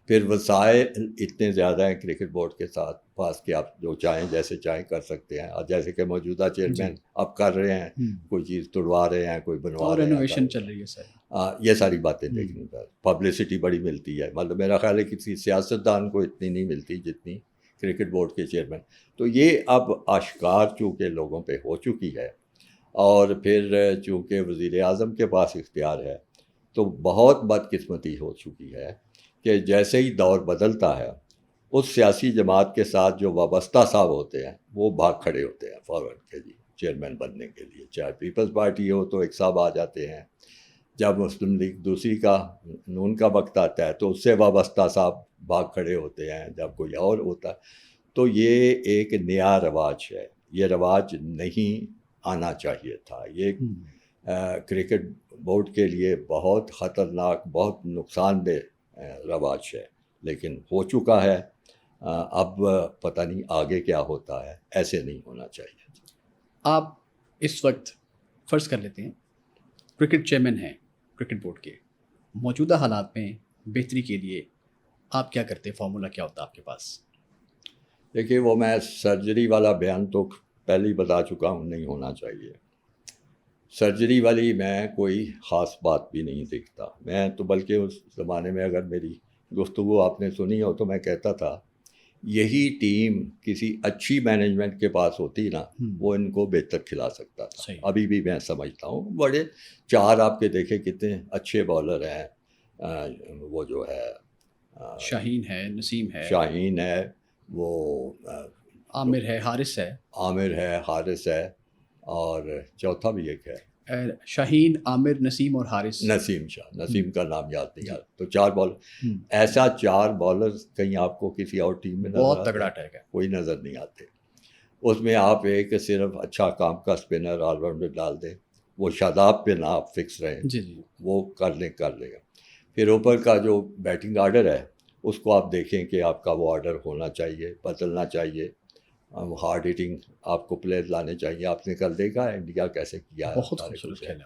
پھر وسائل اتنے زیادہ ہیں کرکٹ بورڈ کے ساتھ پاس کہ آپ جو چاہیں جیسے چاہیں کر سکتے ہیں. اور جیسے کہ موجودہ چیئرمین اب کر رہے ہیں، کوئی چیز توڑوا رہے ہیں، کوئی بنوا رہے ہیں، رینوویشن چل رہی ہے سر. یہ ساری باتیں دیکھنے پر پبلسٹی بڑی ملتی ہے. مطلب میرا خیال ہے کسی سیاستدان کو اتنی نہیں ملتی جتنی کرکٹ بورڈ کے چیئرمین. تو یہ اب آشکار چونکہ لوگوں پہ ہو چکی ہے، اور پھر چونکہ وزیر اعظم کے پاس اختیار ہے، تو بہت بدقسمتی ہو چکی ہے کہ جیسے ہی دور بدلتا ہے، اس سیاسی جماعت کے ساتھ جو وابستہ صاحب ہوتے ہیں وہ بھاگ کھڑے ہوتے ہیں فوراً کہ جی چیئرمین بننے کے لیے. چاہے پیپلز پارٹی ہو تو ایک صاحب آ جاتے ہیں، جب مسلم لیگ دوسری کا نون کا وقت آتا ہے تو اس سے وابستہ صاحب بھاگ کھڑے ہوتے ہیں، جب کوئی اور ہوتا ہے. تو یہ ایک نیا رواج ہے، یہ رواج نہیں آنا چاہیے تھا. یہ کرکٹ بورڈ کے لیے بہت خطرناک، بہت نقصان دہ رواج ہے، لیکن ہو چکا ہے. اب پتہ نہیں آگے کیا ہوتا ہے. ایسے نہیں ہونا چاہیے. آپ اس وقت فرض کر لیتے ہیں کرکٹ چیئرمین ہیں کرکٹ بورڈ کے، موجودہ حالات میں بہتری کے لیے آپ کیا کرتے؟ فارمولا کیا ہوتا آپ کے پاس؟ دیکھیے، وہ میں سرجری والا بیان تو پہلے ہی بتا چکا ہوں، نہیں ہونا چاہیے. سرجری والی میں کوئی خاص بات بھی نہیں دیکھتا. میں تو بلکہ اس زمانے میں اگر میری گفتگو آپ نے سنی ہو تو میں کہتا تھا یہی ٹیم کسی اچھی مینجمنٹ کے پاس ہوتی نا، وہ ان کو بہتر کھلا سکتا تھا. ابھی بھی میں سمجھتا ہوں بڑے 4 آپ کے دیکھیں کتنے اچھے بالر ہیں. وہ جو ہے شاہین ہے، نسیم ہے، شاہین ہے، وہ عامر ہے، حارث ہے. عامر ہے، حارث ہے، اور چوتھا بھی ایک ہے، شاہین، عامر، نسیم اور حارث. نسیم شاہ. نسیم کا نام یاد نہیں آتا. تو 4 بالر، ایسا 4 بالر کہیں آپ کو کسی اور ٹیم میں بہت تگڑا اٹیک ہے، کوئی نظر نہیں آتے. اس میں آپ ایک صرف اچھا کام کا اسپنر آل راؤنڈر ڈال دیں، وہ شاداب پہ نہ آپ فکس رہیں، وہ کر لے گا. پھر اوپر کا جو بیٹنگ آرڈر ہے اس کو آپ دیکھیں کہ آپ کا وہ آرڈر ہونا چاہیے، بدلنا چاہیے. ہارڈ ہٹنگ آپ کو پلیئر لانے چاہیے. آپ نے کل دیکھا ہے انڈیا کیسے کیا ہے، بہت خوبصورت کھیلا.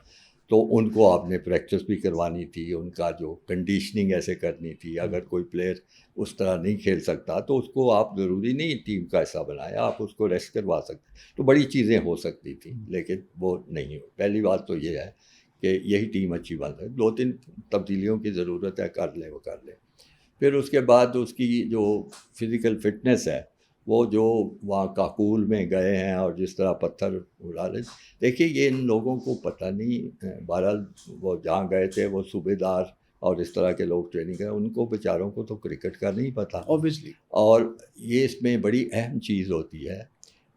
تو ان کو آپ نے پریکٹس بھی کروانی تھی، ان کا جو کنڈیشننگ ایسے کرنی تھی. اگر کوئی پلیئر اس طرح نہیں کھیل سکتا تو اس کو آپ ضروری نہیں ٹیم کا حصہ بنائیں، آپ اس کو ریسٹ کروا سکتے. تو بڑی چیزیں ہو سکتی تھیں، لیکن وہ نہیں ہو. پہلی بات تو یہ ہے کہ یہی ٹیم اچھی بن ہے. 2-3 تبدیلیوں کی ضرورت ہے، کر لیں وہ کر لیں. پھر اس کے بعد اس کی جو فزیکل فٹنس ہے، وہ جو وہاں کاکول میں گئے ہیں اور جس طرح پتھر اڑا رہے، دیکھیے یہ ان لوگوں کو پتہ نہیں. بہرحال وہ جہاں گئے تھے وہ صوبے دار اور اس طرح کے لوگ ٹریننگ کریں، ان کو بیچاروں کو تو کرکٹ کا نہیں پتہ. اوبیسلی. اور یہ اس میں بڑی اہم چیز ہوتی ہے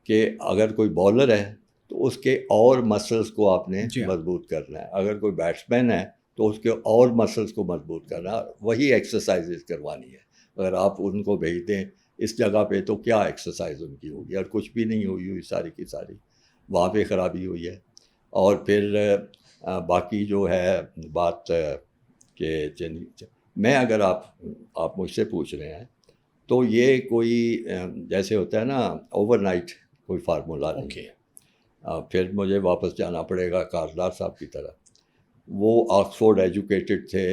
کہ اگر کوئی بالر ہے تو اس کے اور مسلس کو آپ نے مضبوط کرنا ہے. اگر کوئی بیٹسمین ہے تو اس کے اور مسلس کو مضبوط کرنا ہے. وہی ایکسرسائزز کروانی ہے. اگر آپ ان کو بھیج دیں اس جگہ پہ تو کیا ایکسرسائز ان کی ہوگی، اور کچھ بھی نہیں ہوئی ساری کی ساری. وہاں پہ خرابی ہوئی ہے. اور پھر باقی جو ہے بات کہ میں اگر آپ مجھ سے پوچھ رہے ہیں تو یہ کوئی جیسے ہوتا ہے نا اوور نائٹ کوئی فارمولہ نہیں ہے. پھر مجھے واپس جانا پڑے گا کارڈار صاحب کی طرف. وہ آکسفورڈ ایجوکیٹڈ تھے،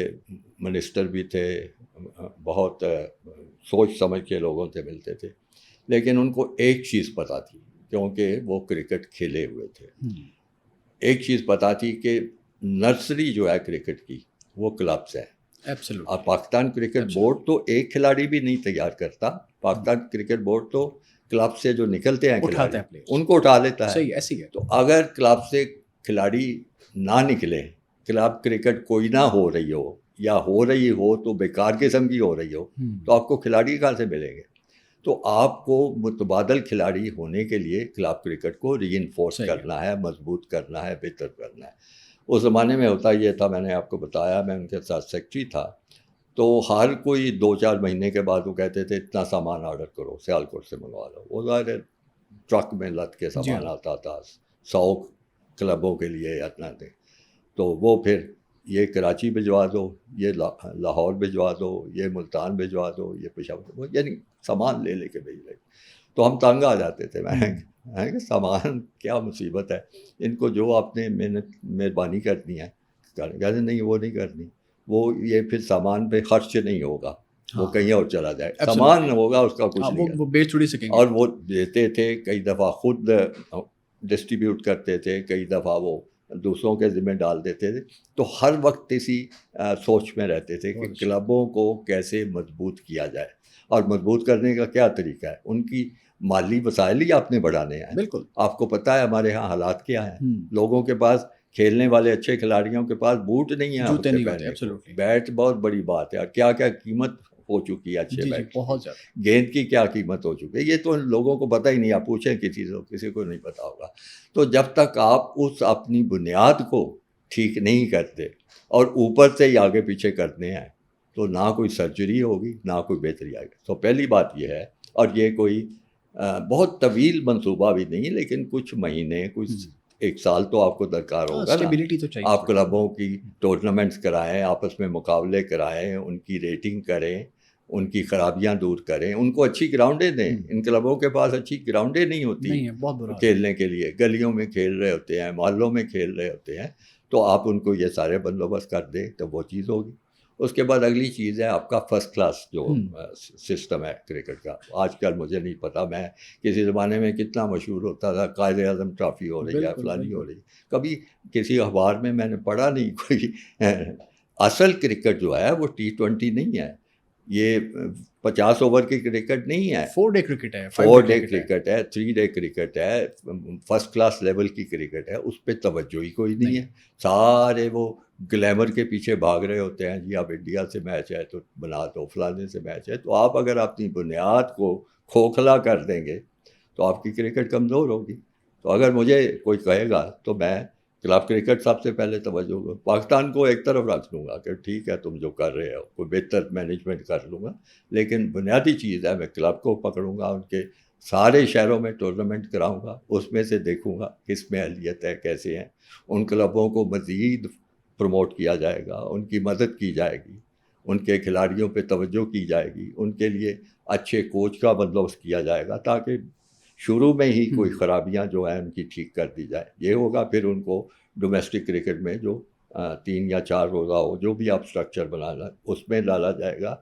منسٹر بھی تھے، بہت سوچ سمجھ کے لوگوں سے ملتے تھے، لیکن ان کو ایک چیز پتہ تھی کیونکہ وہ کرکٹ کھیلے ہوئے تھے. ایک چیز پتہ تھی کہ نرسری جو ہے کرکٹ کی وہ کلبس ہیں. اور پاکستان کرکٹ بورڈ تو ایک کھلاڑی بھی نہیں تیار کرتا. پاکستان کرکٹ بورڈ تو کلب سے جو نکلتے ہیں کھلاڑی ان کو اٹھا لیتا ہے. تو اگر کلب سے کھلاڑی نہ نکلے، کلب کرکٹ کوئی نہ ہو رہی ہو یا ہو رہی ہو تو بیکار قسم کی ہو رہی ہو، تو آپ کو کھلاڑی کہاں سے ملیں گے؟ تو آپ کو متبادل کھلاڑی ہونے کے لیے کلب کرکٹ کو ری انفورس کرنا ہے، مضبوط کرنا ہے، بہتر کرنا ہے. اس زمانے میں ہوتا یہ تھا، میں نے آپ کو بتایا میں ان کے ساتھ سیکٹری تھا، تو ہر کوئی 2-4 مہینے کے بعد وہ کہتے تھے اتنا سامان آرڈر کرو، سیالکوٹ سے منگوا لو. وہ ظاہر ٹرک میں لد کے سامان آتا تھا 100 کلبوں کے لیے اتنا دے. تو وہ پھر یہ کراچی بھجوا دو، یہ لاہور بھجوا دو، یہ ملتان بھجوا دو، یہ پشاور، یعنی سامان لے کے بھیج رہے. تو ہم تنگ آ جاتے تھے. میں کہ سامان کیا مصیبت ہے، ان کو جو آپ نے مہربانی کرنی ہے کہتے نہیں وہ نہیں کرنی. وہ یہ پھر سامان پہ خرچ نہیں ہوگا، وہ کہیں اور چلا جائے. سامان ہوگا اس کا کچھ نہیں، وہ بیچ تھوڑی سکیں گے. اور وہ دیتے تھے، کئی دفعہ خود ڈسٹریبیوٹ کرتے تھے، کئی دفعہ وہ دوسروں کے ذمہ ڈال دیتے تھے. تو ہر وقت اسی سوچ میں رہتے تھے کہ کلبوں کو کیسے مضبوط کیا جائے. اور مضبوط کرنے کا کیا طریقہ ہے؟ ان کی مالی وسائل ہی آپ نے بڑھانے ہیں. بالکل. آپ کو پتہ ہے ہمارے ہاں حالات کیا ہیں. لوگوں کے پاس، کھیلنے والے اچھے کھلاڑیوں کے پاس بوٹ نہیں ہیں، جوتے نہیں ہوتے. بیٹ بہت بڑی بات ہے. اور کیا کیا قیمت ہو چکی ہے اچھے بیٹ، بہت زیادہ. گیند کی کیا قیمت ہو چکی ہے، یہ تو لوگوں کو پتہ ہی نہیں. آپ پوچھیں کسی کو نہیں پتہ ہوگا. تو جب تک آپ اس اپنی بنیاد کو ٹھیک نہیں کرتے اور اوپر سے ہی آگے پیچھے کرتے ہیں تو نہ کوئی سرجری ہوگی، نہ کوئی بہتری آئے گی. تو پہلی بات یہ ہے، اور یہ کوئی بہت طویل منصوبہ بھی نہیں، لیکن کچھ مہینے، کچھ 1 سال تو آپ کو درکار ہوگا نا. آپ کلبوں کی ٹورنامنٹس کرائیں، آپس میں مقابلے کرائیں، ان کی ریٹنگ کریں، ان کی خرابیاں دور کریں، ان کو اچھی گراؤنڈیں دیں. ان کلبوں کے پاس اچھی گراؤنڈیں نہیں ہوتی کھیلنے کے لیے. گلیوں میں کھیل رہے ہوتے ہیں، محلوں میں کھیل رہے ہوتے ہیں. تو آپ ان کو یہ سارے بندوبست کر دیں تو وہ چیز ہوگی. اس کے بعد اگلی چیز ہے آپ کا فرسٹ کلاس جو سسٹم ہے کرکٹ کا. آج کل مجھے نہیں پتا، میں کسی زمانے میں کتنا مشہور ہوتا تھا، قائد اعظم ٹرافی ہو رہی ہے، فلانی ہو رہی ہے. کبھی کسی اخبار میں نے پڑھا نہیں کوئی. اصل کرکٹ جو ہے وہ T20 نہیں ہے، یہ 50 اوور کی کرکٹ نہیں ہے، 4 ڈے کرکٹ ہے، 4 ڈے کرکٹ ہے، 3 ڈے کرکٹ ہے، فرسٹ کلاس لیول کی کرکٹ ہے. اس پہ توجہ ہی کوئی نہیں ہے. سارے وہ گلیمر کے پیچھے بھاگ رہے ہوتے ہیں. جی اب انڈیا سے میچ ہے تو بنا دو، فلانے سے میچ ہے. تو آپ اگر اپنی بنیاد کو کھوکھلا کر دیں گے تو آپ کی کرکٹ کمزور ہوگی. تو اگر مجھے کوئی کہے گا تو میں کلب کرکٹ سب سے پہلے توجہ پاکستان کو ایک طرف رکھ لوں گا کہ ٹھیک ہے تم جو کر رہے ہو، کوئی بہتر مینجمنٹ کر لوں گا. لیکن بنیادی چیز ہے میں کلب کو پکڑوں گا، ان کے سارے شہروں میں ٹورنامنٹ کراؤں گا، اس میں سے دیکھوں گا کس میں اہلیت ہے، کیسے ہیں. ان کلبوں کو مزید پروموٹ کیا جائے گا، ان کی مدد کی جائے گی، ان کے کھلاڑیوں پہ توجہ کی جائے گی، ان کے لیے اچھے کوچ کا بندوبست کیا جائے گا تاکہ شروع میں ہی کوئی خرابیاں جو ہیں ان کی ٹھیک کر دی جائے. یہ ہوگا. پھر ان کو ڈومیسٹک کرکٹ میں جو 3 یا 4 روزہ ہو، جو بھی آپ اسٹرکچر بنانا اس میں ڈالا جائے گا.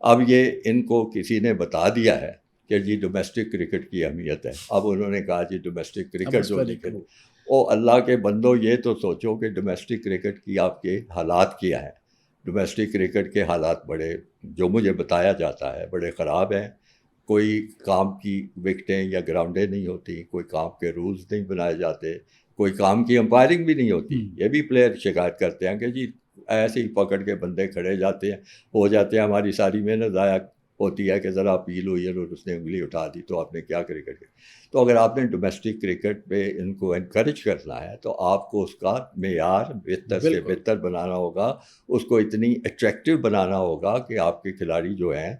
اب یہ ان کو کسی نے بتا دیا ہے کہ جی ڈومیسٹک کرکٹ کی اہمیت ہے. اب انہوں نے کہا جی ڈومیسٹک کرکٹ جو کرو. او اللہ کے بندو، یہ تو سوچو کہ ڈومیسٹک کرکٹ کی آپ کے حالات کیا ہیں. ڈومیسٹک کرکٹ کے حالات بڑے، جو مجھے بتایا جاتا ہے، بڑے خراب ہیں. کوئی کام کی وکٹیں یا گراؤنڈیں نہیں ہوتی، کوئی کام کے رولز نہیں بنائے جاتے، کوئی کام کی امپائرنگ بھی نہیں ہوتی. یہ بھی پلیئر شکایت کرتے ہیں کہ جی ایسے ہی پکڑ کے بندے کھڑے جاتے ہیں, ہو جاتے ہیں, ہماری ساری محنت ضائع ہوتی ہے کہ ذرا اپیل ہوئی ہے اور اس نے انگلی اٹھا دی تو آپ نے کیا کرکٹ کیا. تو اگر آپ نے ڈومیسٹک کرکٹ پہ ان کو انکریج کرنا ہے تو آپ کو اس کا معیار بہتر سے بہتر بنانا ہوگا, اس کو اتنی اٹریکٹیو بنانا ہوگا کہ آپ کے کھلاڑی جو ہیں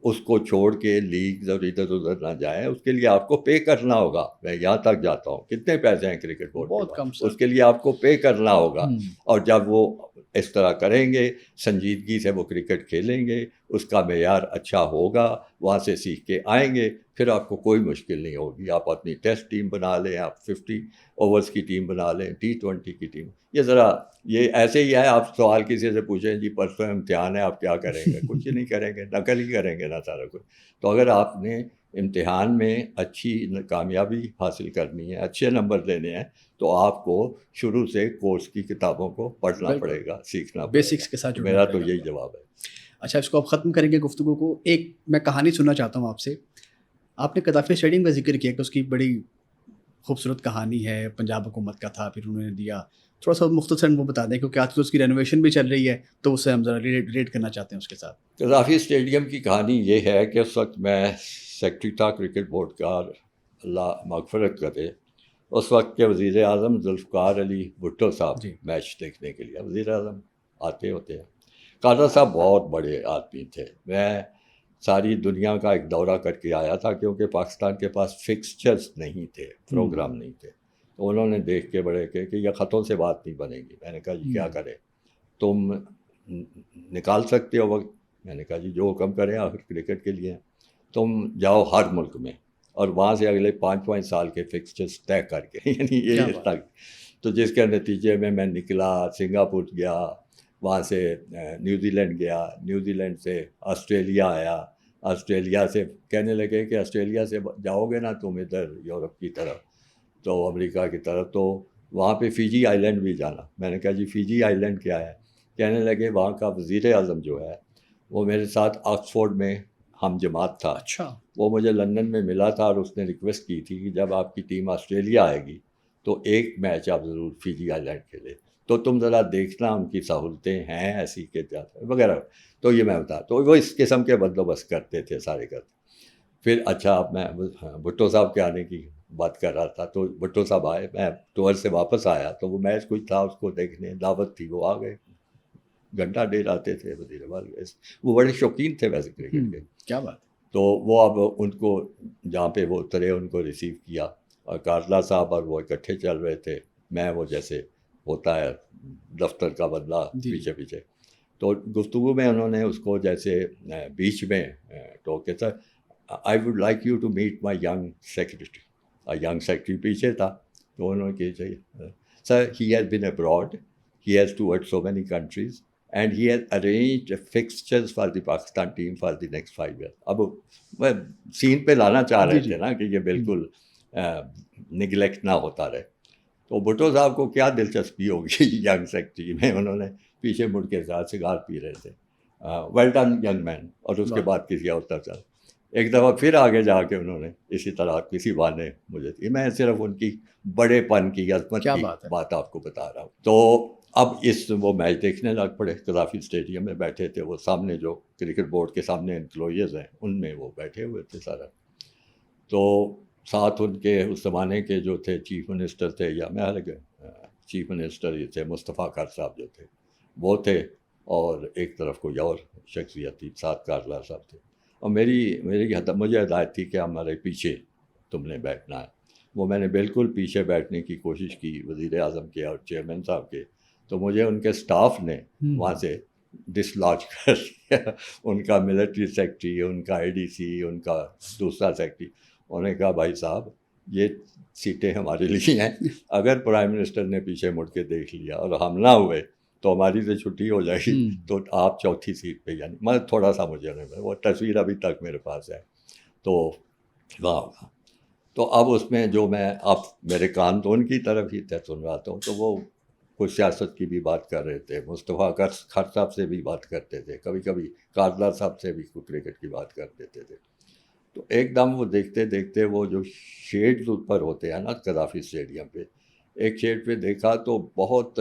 اس کو چھوڑ کے لیگز اور ادھر ادھر نہ جائیں. اس کے لیے آپ کو پے کرنا ہوگا. میں یہاں تک جاتا ہوں, کتنے پیسے ہیں کرکٹ بورڈ بہت کے کم پاس, سر. اس کے لیے آپ کو پے کرنا ہوگا. اور جب وہ اس طرح کریں گے, سنجیدگی سے وہ کرکٹ کھیلیں گے, اس کا معیار اچھا ہوگا, وہاں سے سیکھ کے آئیں گے, پھر آپ کو کوئی مشکل نہیں ہوگی. آپ اپنی ٹیسٹ ٹیم بنا لیں, آپ 50 اوورس کی ٹیم بنا لیں, T20 کی ٹیم. یہ ذرا یہ ایسے ہی ہے, آپ سوال کسی سے پوچھیں جی پرسوں امتحان ہے آپ کیا کریں گے, کچھ نہیں کریں گے, نقل ہی کریں گے نا سارا کچھ. تو اگر آپ نے امتحان میں اچھی کامیابی حاصل کرنی ہے, اچھے نمبر لینے ہیں, تو آپ کو شروع سے کورس کی کتابوں کو پڑھنا پڑے گا, سیکھنا پڑے بیسکس کے ساتھ گا. جڑنا میرا پڑے تو گا. یہی جواب ہے. اچھا, اس کو آپ ختم کریں گے گفتگو کو. ایک میں کہانی سننا چاہتا ہوں آپ سے. آپ نے قذافی اسٹیڈیم کا ذکر کیا کہ اس کی بڑی خوبصورت کہانی ہے, پنجاب حکومت کا تھا, پھر انہوں نے دیا. تھوڑا سا مختصراً وہ بتا دیں کیونکہ آج کل اس کی رینوویشن بھی چل رہی ہے, تو اس سے ہم ذرا ریلیٹ کرنا چاہتے ہیں اس کے ساتھ. قذافی اسٹیڈیم کی کہانی یہ ہے کہ اس وقت میں سیکرٹری تھا کرکٹ بورڈ کا, اللہ مغفرت کرے. اس وقت کے وزیر اعظم ذوالفقار علی بھٹو صاحب میچ دیکھنے کے لیے وزیر اعظم آتے ہوتے ہیں. قادر صاحب بہت بڑے آدمی تھے. میں ساری دنیا کا ایک دورہ کر کے آیا تھا کیونکہ پاکستان کے پاس فکسچرز نہیں تھے, پروگرام نہیں تھے. تو انہوں نے دیکھ کے بڑے کہ یہ خطوں سے بات نہیں بنے گی. میں نے کہا جی کیا کرے, تم نکال سکتے ہو وقت. میں نے کہا جی جو حکم کریں, آخر کرکٹ کے لیے تم جاؤ ہر ملک میں اور وہاں سے اگلے 5 سال کے فکسچرز طے کر کے, یعنی یہ تک. تو جس کے نتیجے میں نکلا, سنگاپور گیا, وہاں سے نیوزی لینڈ گیا, نیوزی لینڈ سے آسٹریلیا آیا, آسٹریلیا سے کہنے لگے کہ آسٹریلیا سے جاؤ گے نا تم ادھر یورپ کی طرف, تو امریکہ کی طرف, تو وہاں پہ فیجی آئی لینڈ بھی جانا. میں نے کہا جی فیجی آئی لینڈ کیا ہے. کہنے لگے وہاں کا وزیر اعظم جو ہے وہ میرے ساتھ آکسفورڈ میں ہم جماعت تھا. اچھا. وہ مجھے لندن میں ملا تھا اور اس نے ریکویسٹ کی تھی کہ جب آپ کی ٹیم آسٹریلیا آئے گی تو ایک میچ آپ ضرور فیجی آئی لینڈ کھیلے, تو تم ذرا دیکھنا ان کی سہولتیں ہیں ایسی کہ وغیرہ. تو یہ میں بتا, تو وہ اس قسم کے بندوبست کرتے تھے, سارے کرتے. پھر اچھا میں بھٹو صاحب کے آنے کی بات کر رہا تھا, تو بھٹو صاحب آئے, میں ٹور سے واپس آیا تو وہ میچ کچھ تھا اس کو دیکھنے, دعوت تھی, وہ آ گئے, گھنٹہ ڈیڑھ آتے تھے وزیر اعظم. وہ بڑے شوقین تھے ویسے کرکٹ کے. کیا بات. تو وہ اب ان کو جہاں پہ وہ اترے ان کو ریسیو کیا, اور کارلا صاحب اور وہ اکٹھے چل رہے تھے, میں وہ جیسے ہوتا ہے دفتر کا بدلہ پیچھے پیچھے. تو گفتگو میں انہوں نے اس کو جیسے بیچ میں ٹوکے تھا, I would like you to meet my young secretary. Young secretary پیچھے تھا, تو انہوں نے کہا چاہیے sir he has been abroad, he has toured so many countries and he has arranged fixtures for the Pakistan team for the next 5 years. اب وہ سین پہ لانا چاہ رہے تھے نا کہ یہ بالکل نگلیکٹ نہ ہوتا رہے. تو بھٹو صاحب کو کیا دلچسپی ہوگی ینگ سیکرٹری میں, انہوں نے پیچھے مڑ کے ساتھ سگار پی رہے تھے, ویل ڈن ینگ مین. اور اس کے بعد کسی اور طرف چل, ایک دفعہ پھر آگے جا کے انہوں نے اسی طرح کسی بہانے مجھے تھی, میں صرف ان کی بڑے پن کی عظمت کی بات آپ کو بتا رہا ہوں. تو اب وہ میچ دیکھنے لگ پڑے. قذافی اسٹیڈیم میں بیٹھے تھے, وہ سامنے جو کرکٹ بورڈ کے سامنے انکلوئرز ہیں ان میں وہ بیٹھے ہوئے تھے سارا. تو ساتھ ان کے اس زمانے کے جو تھے چیف منسٹر تھے, یا میں چیف منسٹر یہ تھے مصطفیٰ کر صاحب جو تھے وہ تھے, اور ایک طرف کوئی اور شخصیت تھی, ساتھ کارلا صاحب تھے. اور مجھے ہدایت تھی کہ ہمارے پیچھے تم نے بیٹھنا ہے. وہ میں نے بالکل پیچھے بیٹھنے کی کوشش کی وزیر اعظم کے اور چیئرمین صاحب کے, تو مجھے ان کے سٹاف نے وہاں سے ڈسلاج کر دیا. ان کا ملٹری سیکرٹری, ان کا اے ڈی سی, ان کا دوسرا سیکرٹری, انہوں نے کہا بھائی صاحب یہ سیٹیں ہمارے لیے ہیں, اگر پرائم منسٹر نے پیچھے مڑ کے دیکھ لیا اور ہم نہ ہوئے تو ہماری سے چھٹی ہو جائے گی, تو آپ چوتھی سیٹ پہ, یعنی میں تھوڑا سا مجھے وہ تصویر ابھی تک میرے پاس ہے. تو وہاں تو اب اس میں جو میں اب میرے کان تو ان کی طرف ہی سن رہا تھا, تو وہ کچھ سیاست کی بھی بات کر رہے تھے, مصطفیٰ خر صاحب سے بھی بات کرتے تھے, کبھی کبھی کارلا صاحب سے بھی کرکٹ کی بات کر دیتے تھے. تو ایک دم وہ دیکھتے دیکھتے وہ جو شیڈز اوپر ہوتے ہیں نا قذافی اسٹیڈیم پہ, ایک شیڈ پہ دیکھا تو بہت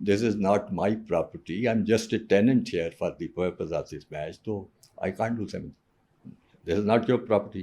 this is not my property, I'm just a tenant here for the purpose of this match, so I can't do something. This is not your property.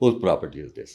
whose property is this?